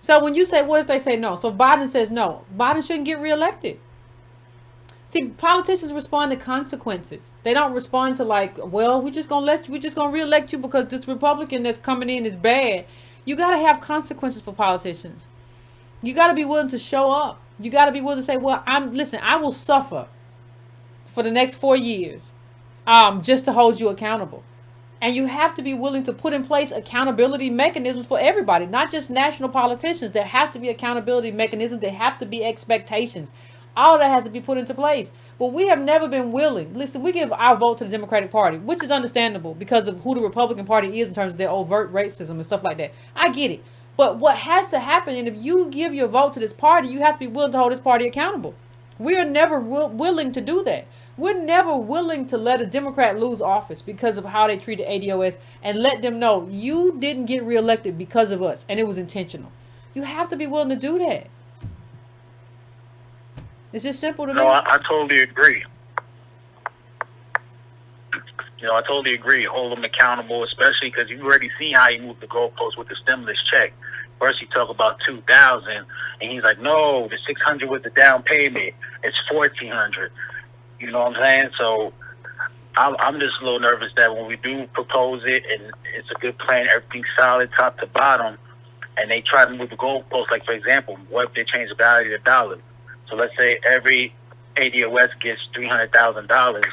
So when you say, what if they say no? So Biden says no. Biden shouldn't get reelected. See, politicians respond to consequences. They don't respond to like, well, we're just gonna reelect you because this Republican that's coming in is bad. You gotta have consequences for politicians. You gotta be willing to show up. You gotta be willing to say, well, I will suffer for the next 4 years, just to hold you accountable. And you have to be willing to put in place accountability mechanisms for everybody, not just national politicians. There have to be accountability mechanisms. There have to be expectations. All that has to be put into place. But we have never been willing. Listen, we give our vote to the Democratic Party, which is understandable because of who the Republican Party is in terms of their overt racism and stuff like that. I get it. But what has to happen, and if you give your vote to this party, you have to be willing to hold this party accountable. We are never willing to do that. We're never willing to let a Democrat lose office because of how they treated ADOS and let them know you didn't get reelected because of us and it was intentional. You have to be willing to do that. It's just simple to me. No, I totally agree. You know, I totally agree. Hold them accountable, especially because you already see how he moved the goalposts with the stimulus check. First, he talked about $2,000, and he's like, "No, the $600 with the down payment. It's $1,400." You know what I'm saying? So I'm just a little nervous that when we do propose it and it's a good plan, everything's solid top to bottom, and they try to move the goalposts. Like, for example, what if they change the value of the dollar? So let's say every ADOS gets $300,000,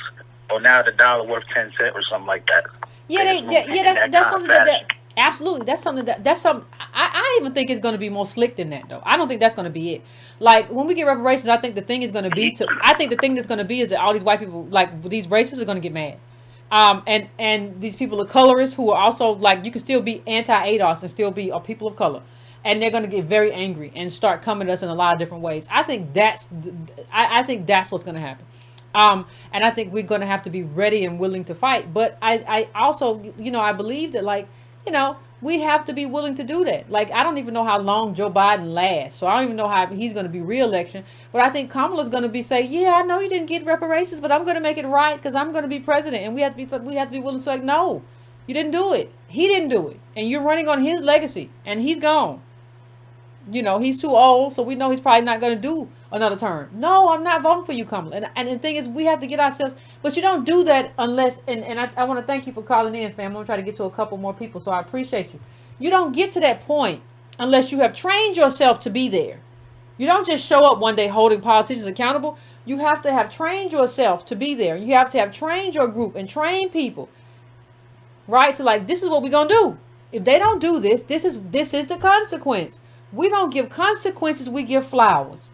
or now the dollar worth 10 cents or something like that. That's something that absolutely, that's something. I even think it's going to be more slick than that, though. I don't think that's going to be it. Like, when we get reparations, I think the thing is going to be is that all these white people, like these racists, are going to get mad. And these people of colorists who are also, like, you can still be anti-ADOS and still be a people of color. And they're going to get very angry and start coming at us in a lot of different ways. I think that's what's going to happen. And I think we're going to have to be ready and willing to fight. But I also, I believe that, like, we have to be willing to do that. Like, I don't even know how long Joe Biden lasts. So I don't even know how he's going to be re-election. But I think Kamala's going to be say, yeah, I know you didn't get reparations, but I'm going to make it right because I'm going to be president. And we have to be willing to say, like, no, you didn't do it. He didn't do it. And you're running on his legacy. And he's gone. He's too old, so we know he's probably not going to do another term. No, I'm not voting for you, Kamala. And the thing is, we have to get ourselves, but you don't do that unless, and I want to thank you for calling in, fam. I'm going to try to get to a couple more people, so I appreciate you. You don't get to that point unless you have trained yourself to be there. You don't just show up one day holding politicians accountable. You have to have trained yourself to be there. You have to have trained your group and trained people, right? To like, this is what we're going to do. If they don't do this, this is the consequence. We don't give consequences, we give flowers.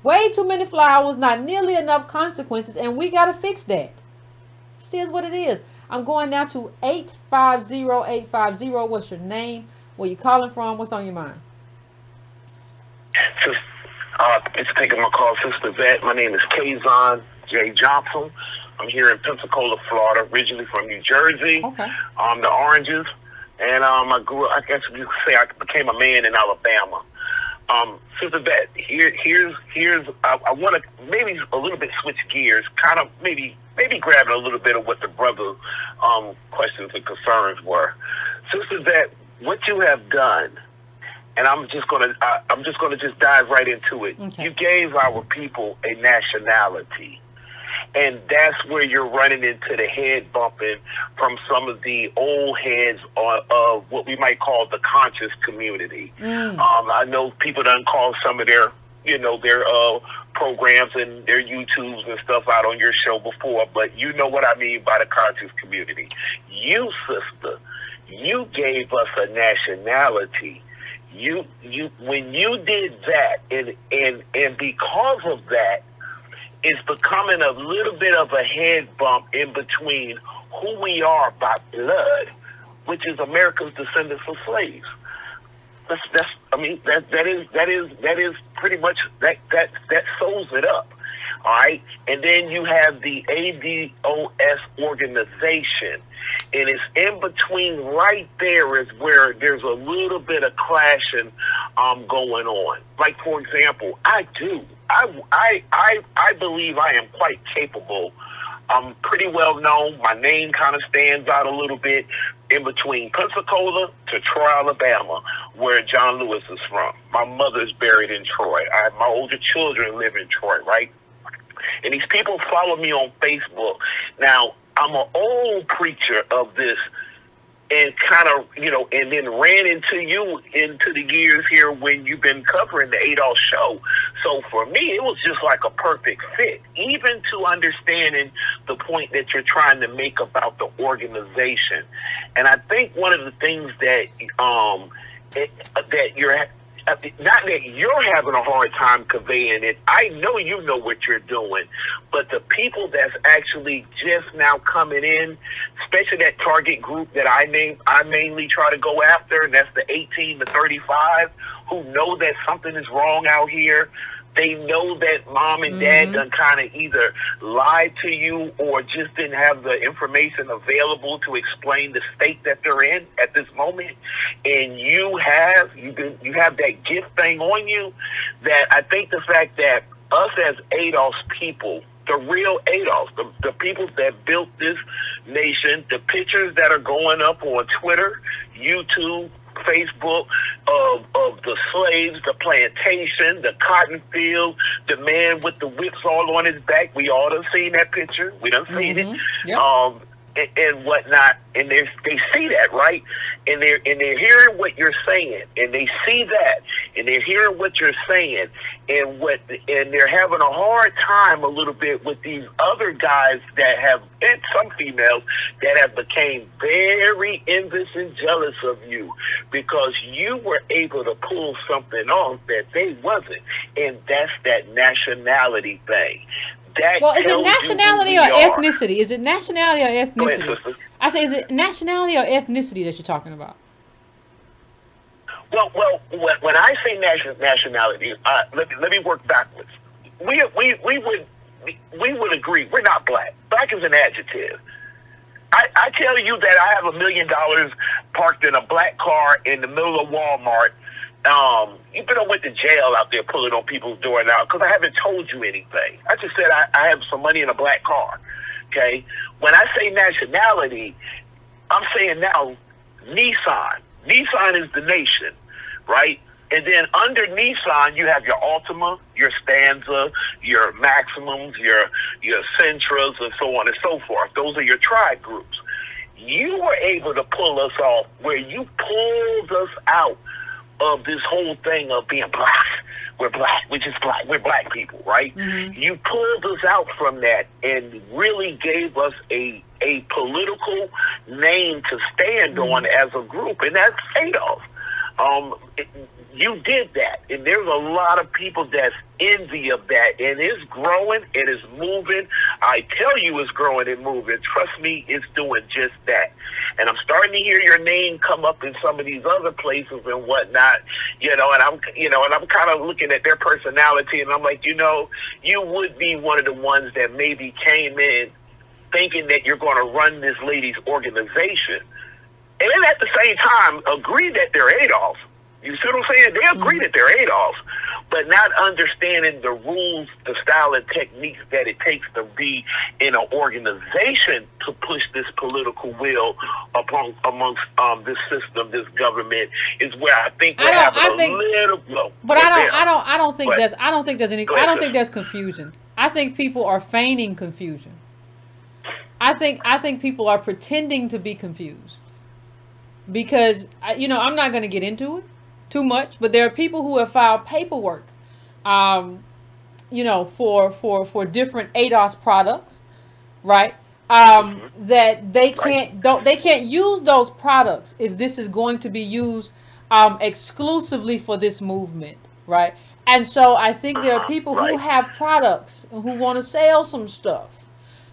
Way too many flowers, not nearly enough consequences, and we got to fix that. See, is what it is. I'm going now to 850-850. What's your name? Where you calling from? What's on your mind? It's taking my call, Sister Yvette. My name is Kazon J. Johnson. I'm here in Pensacola, Florida, originally from New Jersey. Okay. The Oranges. And I grew up, I guess you could say I became a man in Alabama. Sister Yvette, here's I want to maybe a little bit switch gears, kind of maybe grabbing a little bit of what the brother questions and concerns were. Sister Yvette, what you have done, and I'm just gonna just dive right into it. Okay. You gave our people a nationality. And that's where you're running into the head bumping from some of the old heads of what we might call the conscious community. I know people done call some of their programs and their YouTubes and stuff out on your show before, but you know what I mean by the conscious community. You, sister, you gave us a nationality. You when you did that, and because of that, it's becoming a little bit of a head bump in between who we are by blood, which is America's descendants of slaves. That is pretty much that sews it up. All right, and then you have the ADOS organization, and it's in between. Right there is where there's a little bit of clashing going on. Like, for example, I believe I am quite capable. I'm pretty well known. My name kind of stands out a little bit in between Pensacola to Troy, Alabama, where John Lewis is from. My mother's buried in Troy. My older children live in Troy, right? And these people follow me on Facebook. Now, I'm an old preacher of this, and kind of, and then ran into the years here when you've been covering the Adolf show. So for me, it was just like a perfect fit, even to understanding the point that you're trying to make about the organization. And I think one of the things that you're not that you're having a hard time conveying it. I know you know what you're doing, but the people that's actually just now coming in, especially that target group that I mainly try to go after, and that's the 18 to 35, who know that something is wrong out here. They know that mom and dad done kind of either lied to you or just didn't have the information available to explain the state that they're in at this moment. And you have that gift thing on you, that I think the fact that us as Adolf's people, the real Adolfs, the people that built this nation, the pictures that are going up on Twitter, YouTube, Facebook of the slaves, the plantation, the cotton field, the man with the whips all on his back. We all done seen that picture. We done seen it. Yep. And whatnot, and they see that, right? And they're hearing what you're saying, and they see that, and they're hearing what you're saying, and they're having a hard time a little bit with these other guys that have, and some females that have became very envious and jealous of you because you were able to pull something off that they wasn't, and that's that nationality thing. Well, is it nationality or ethnicity? Is it nationality or ethnicity? Go ahead, I say, is it nationality or ethnicity that you're talking about? Well, when I say nationality, let me work backwards. We we would agree we're not black. Black is an adjective. I tell you that I have $1 million parked in a black car in the middle of Walmart. You better went to jail out there pulling on people's door now because I haven't told you anything. I just said I have some money in a black car. Okay? When I say nationality, I'm saying now Nissan. Nissan is the nation, right? And then under Nissan, you have your Altima, your Stanza, your Maximums, your Sentras, and so on and so forth. Those are your tribe groups. You were able to pull us off where you pulled us out of this whole thing of being black. We're black. We're just black. We're black people, right? Mm-hmm. You pulled us out from that and really gave us a political name to stand on as a group, and that's Adolf. You did that, and there's a lot of people that's envy of that, and it's growing, and it's moving. I tell you it's growing and moving. Trust me, it's doing just that. And I'm starting to hear your name come up in some of these other places and whatnot, and I'm kind of looking at their personality, and I'm like, you would be one of the ones that maybe came in thinking that you're going to run this lady's organization, and then at the same time agree that they're Adolf. You see what I'm saying? They agree that they're Adolfs, but not understanding the rules, the style, and techniques that it takes to be in an organization to push this political will amongst this system, this government, is where I think we're having a little. But I don't think there's confusion. I think people are feigning confusion. I think people are pretending to be confused because I'm not going to get into it too much, but there are people who have filed paperwork, for different ADOS products, right? That they can't use those products if this is going to be used exclusively for this movement, right? And so I think there are people who have products who want to sell some stuff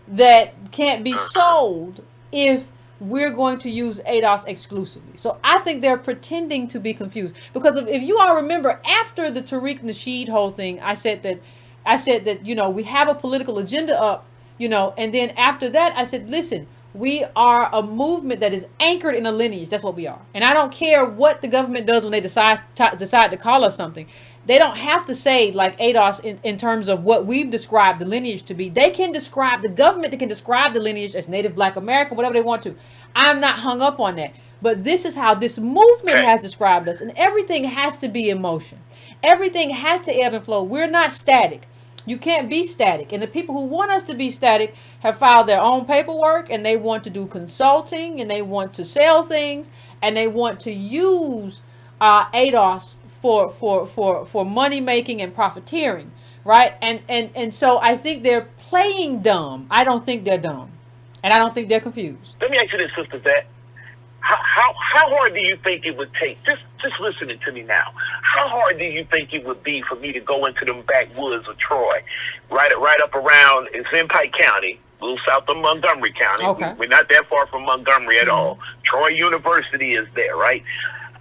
that can't be sold if we're going to use ADOS exclusively. So I think they're pretending to be confused because if you all remember, after the Tariq Nasheed whole thing, I said that we have a political agenda up, and then after that I said, listen, we are a movement that is anchored in a lineage. That's what we are. And I don't care what the government does when they decide to call us something. They don't have to say like ADOS in terms of what we've described the lineage to be. They can describe, the government can describe the lineage as Native Black American, whatever they want to. I'm not hung up on that. But this is how this movement has described us. And everything has to be in motion. Everything has to ebb and flow. We're not static. You can't be static. And the people who want us to be static have filed their own paperwork, and they want to do consulting, and they want to sell things, and they want to use ADOS for money making and profiteering, right? And so I think they're playing dumb. I don't think they're dumb, and I don't think they're confused. Let me ask you this, Sister Yvette. How hard do you think it would take? Just listening to me now. How hard do you think it would be for me to go into them backwoods of Troy, right up around in Pike County, a little south of Montgomery County? Okay. We're not that far from Montgomery at all. Troy University is there, right?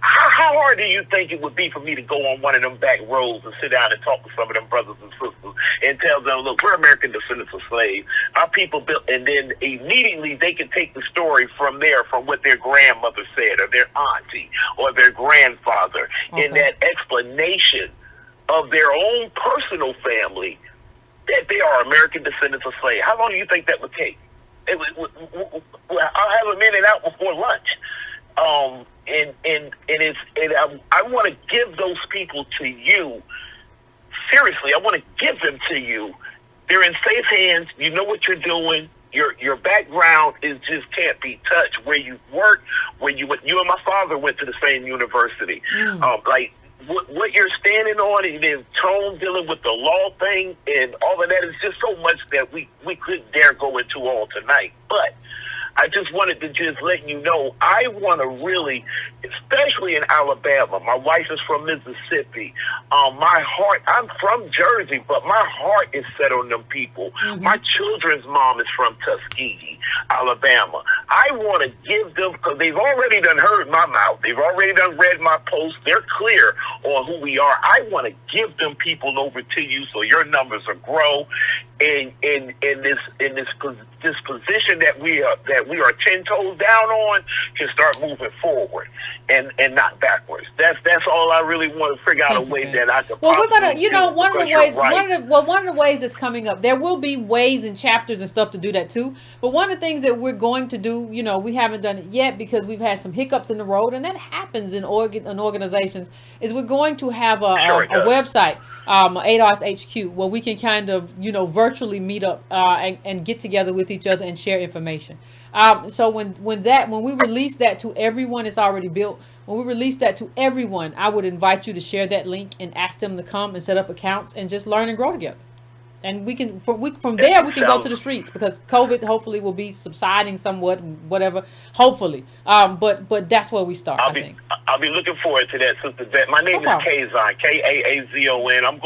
How hard do you think it would be for me to go on one of them back roads and sit down and talk to some of them brothers and sisters and tell them, look, we're American descendants of slaves. Our people built, and then immediately they can take the story from there, from what their grandmother said or their auntie or their grandfather, in that explanation of their own personal family that they are American descendants of slaves. How long do you think that would take? I'll have a minute out before lunch. I want to give those people to you. Seriously, I want to give them to you. They're in safe hands. You know what you're doing. Your background is just can't be touched. Where you work, you and my father went to the same university. Like what you're standing on, and then Tone dealing with the law thing and all of that is just so much that we couldn't dare go into all tonight. But I just wanted to just let you know, I want to really, especially in Alabama, my wife is from Mississippi, my heart, I'm from Jersey, but my heart is set on them people. My children's mom is from Tuskegee, Alabama. I want to give them, because they've already done heard my mouth. They've already done read my posts. They're clear on who we are. I want to give them people over to you so your numbers will grow. In this position that we are 10 toes down on, can start moving forward and not backwards. That's all I really want to figure out a way that I can. Well, we're gonna, one of the ways that's coming up. There will be ways and chapters and stuff to do that too. But one of the things that we're going to do, we haven't done it yet because we've had some hiccups in the road, and that happens in organizations. Is we're going to have a website, ADOS HQ, where we can kind of virtually meet up and get together with each other and share information. So when we release that to everyone, it's already built. When we release that to everyone, I would invite you to share that link and ask them to come and set up accounts and just learn and grow together. And we can from there we can go to the streets, because COVID hopefully will be subsiding somewhat, whatever. Hopefully, but that's where we start. I'll be looking forward to that, Sister Yvette. My name is Kazon, Kaazon. I'm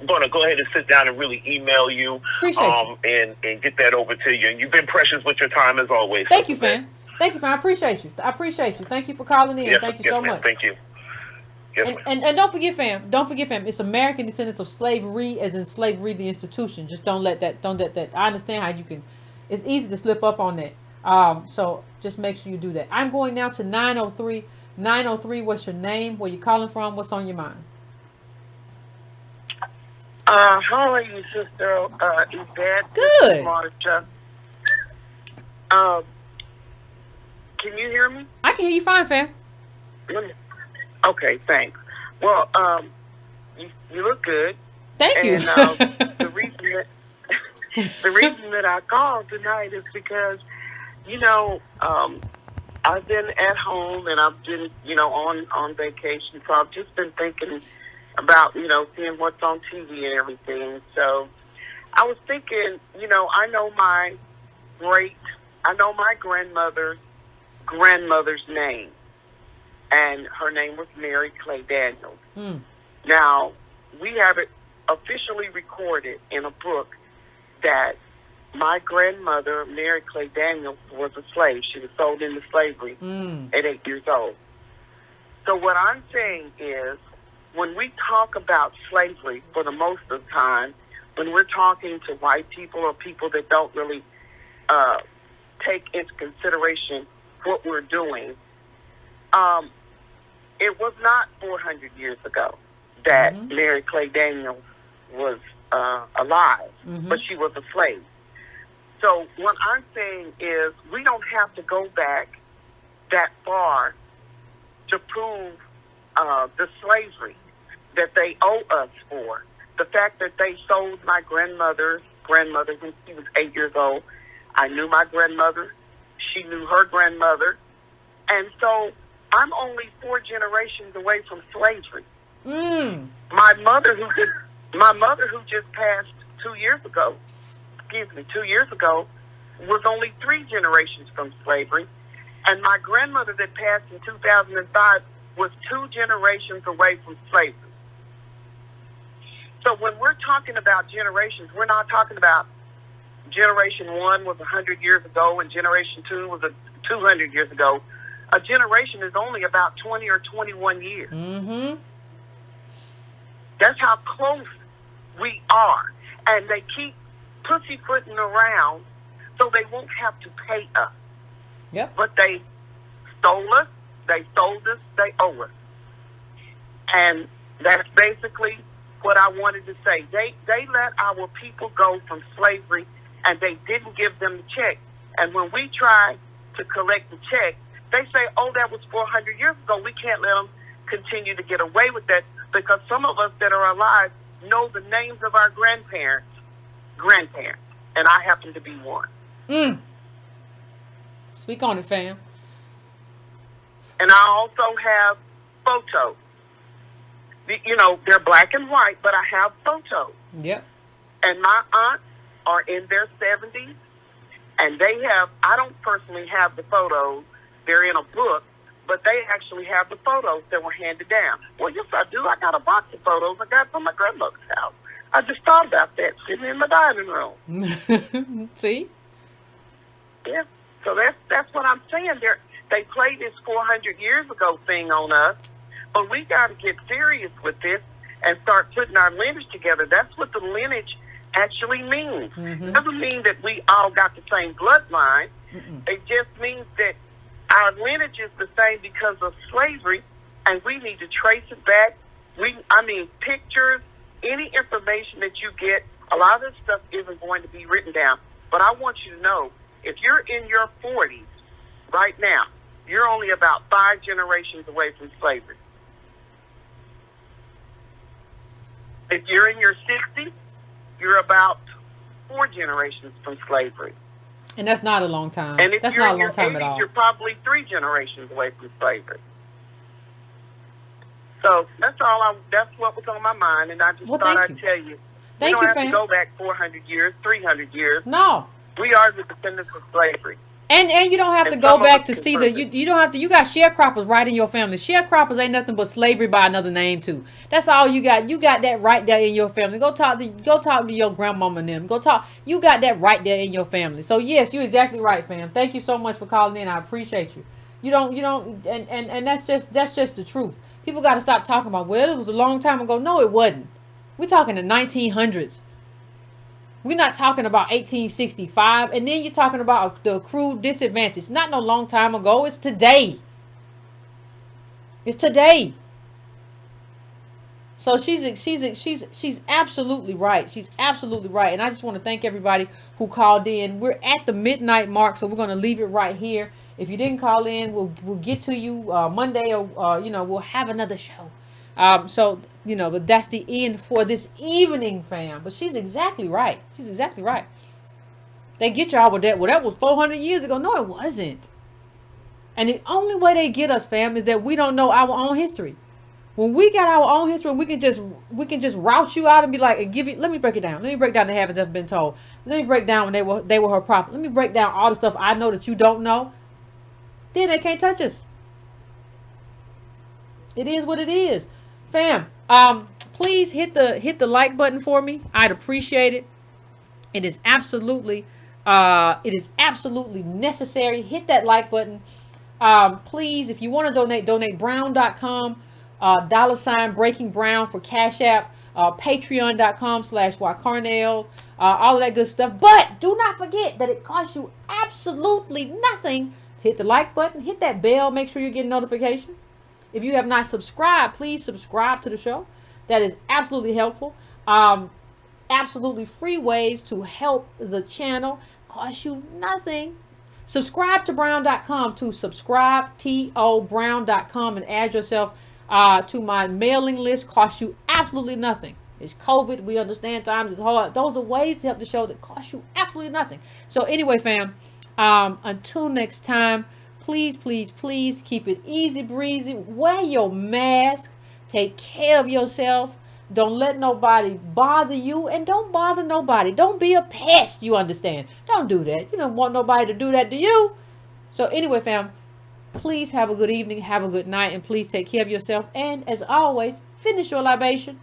gonna go ahead and sit down and really email you, and get that over to you. And you've been precious with your time as always. Thank you, fam. Thank you, fam. I appreciate you. Thank you for calling in. Yes, Thank you so much. Thank you. Yes, and don't forget, fam. It's American descendants of slavery, as in slavery, the institution. Just don't let that. I understand how you can. It's easy to slip up on that. So just make sure you do that. I'm going now to 903. 903. What's your name? Where you calling from? What's on your mind? How are you, Sister Yvette? Good. Marcia. Can you hear me? I can hear you fine, fam. Okay, thanks. Well, you look good. Thank you. And the reason that I called tonight is because, I've been at home and I've been, on vacation. So I've just been thinking about, seeing what's on TV and everything. So I was thinking, I know my grandmother's name. And her name was Mary Clay Daniels. Now, we have it officially recorded in a book that my grandmother, Mary Clay Daniels, was a slave. She was sold into slavery at 8 years old. So what I'm saying is, when we talk about slavery, for the most of the time, when we're talking to white people or people that don't really take into consideration what we're doing, it was not 400 years ago that Mary Clay Daniels was alive, but she was a slave. So what I'm saying is, we don't have to go back that far to prove the slavery that they owe us for. The fact that they sold my grandmother when she was 8 years old. I knew my grandmother. She knew her grandmother. And so I'm only 4 generations away from slavery. My mother, who just passed 2 years ago, was only 3 generations from slavery. And my grandmother that passed in 2005 was 2 generations away from slavery. So when we're talking about generations, we're not talking about Generation 1 was 100 years ago and Generation 2 was 200 years ago. A generation is only about 20 or 21 years. That's how close we are. And they keep pussyfooting around so they won't have to pay us. Yep. But they stole us, they sold us, they owe us. And that's basically what I wanted to say. They let our people go from slavery, and they didn't give them the check. And when we try to collect the check, they say, oh, that was 400 years ago. We can't let them continue to get away with that, because some of us that are alive know the names of our grandparents, and I happen to be one. Speak on it, fam. And I also have photos. They're black and white, but I have photos. Yep. And my aunts are in their 70s, and I don't personally have the photos. They're in a book, but they actually have the photos that were handed down. Well, yes, I do. I got a box of photos I got from my grandmother's house. I just thought about that sitting in my dining room. See? Yeah. So that's what I'm saying. They played this 400 years ago thing on us, but we got to get serious with this and start putting our lineage together. That's what the lineage actually means. It doesn't mean that we all got the same bloodline. It just means that our lineage is the same because of slavery, and we need to trace it back. Pictures, any information that you get, a lot of this stuff isn't going to be written down. But I want you to know, if you're in your 40s right now, you're only about 5 generations away from slavery. If you're in your 60s, you're about 4 generations from slavery. And that's not a long time. And if that's you're not in a long your time 80s, at all. you're probably 3 generations away from slavery. So that's what was on my mind, and I just thought I'd tell you. We don't have to go back 400 years, 300 years. No. We are the descendants of slavery. And you don't have to go back to see you don't have to. You got sharecroppers right in your family. Sharecroppers ain't nothing but slavery by another name too. That's all you got. You got that right there in your family. Go talk to your grandmama and them. You got that right there in your family. So yes, you're exactly right, fam. Thank you so much for calling in. I appreciate you. You don't and that's just the truth. People got to stop talking about, well, it was a long time ago. No, it wasn't. We're talking the 1900s. We're not talking about 1865. And then you're talking about the accrued disadvantage. Not no long time ago. It's today. It's today. So she's absolutely right. She's absolutely right. And I just want to thank everybody who called in. We're at the midnight mark, so we're going to leave it right here. If you didn't call in, we'll get to you Monday, or we'll have another show. But that's the end for this evening, fam. But she's exactly right. She's exactly right. They get y'all with that. Well, that was 400 years ago. No, it wasn't. And the only way they get us, fam, is that we don't know our own history. When we got our own history, we can just route you out and be like, and give you. Let me break it down. Let me break down the habits that have been told. Let me break down when they were her property. Let me break down all the stuff I know that you don't know. Then they can't touch us. It is what it is, fam. Please hit the like button for me. I'd appreciate it. It is absolutely necessary. Hit that like button. Please, if you want to donate brown.com, $breakingbrown for Cash App, patreon.com/YCarnell, all of that good stuff. But do not forget that it costs you absolutely nothing to hit the like button, hit that bell, make sure you're getting notifications. If you have not subscribed, please subscribe to the show. That is absolutely helpful. Absolutely free ways to help the channel. Cost you nothing. Subscribe to brown.com to subscribe brown.com and add yourself to my mailing list. Cost you absolutely nothing. It's COVID. We understand times is hard. Those are ways to help the show that cost you absolutely nothing. So anyway, fam, until next time, please keep it easy breezy. Wear your mask. Take care of yourself. Don't let nobody bother you, and don't bother nobody. Don't be a pest, you understand? Don't do that. You don't want nobody to do that to you. So anyway, fam, please have a good evening, have a good night, and please take care of yourself. And as always, finish your libation.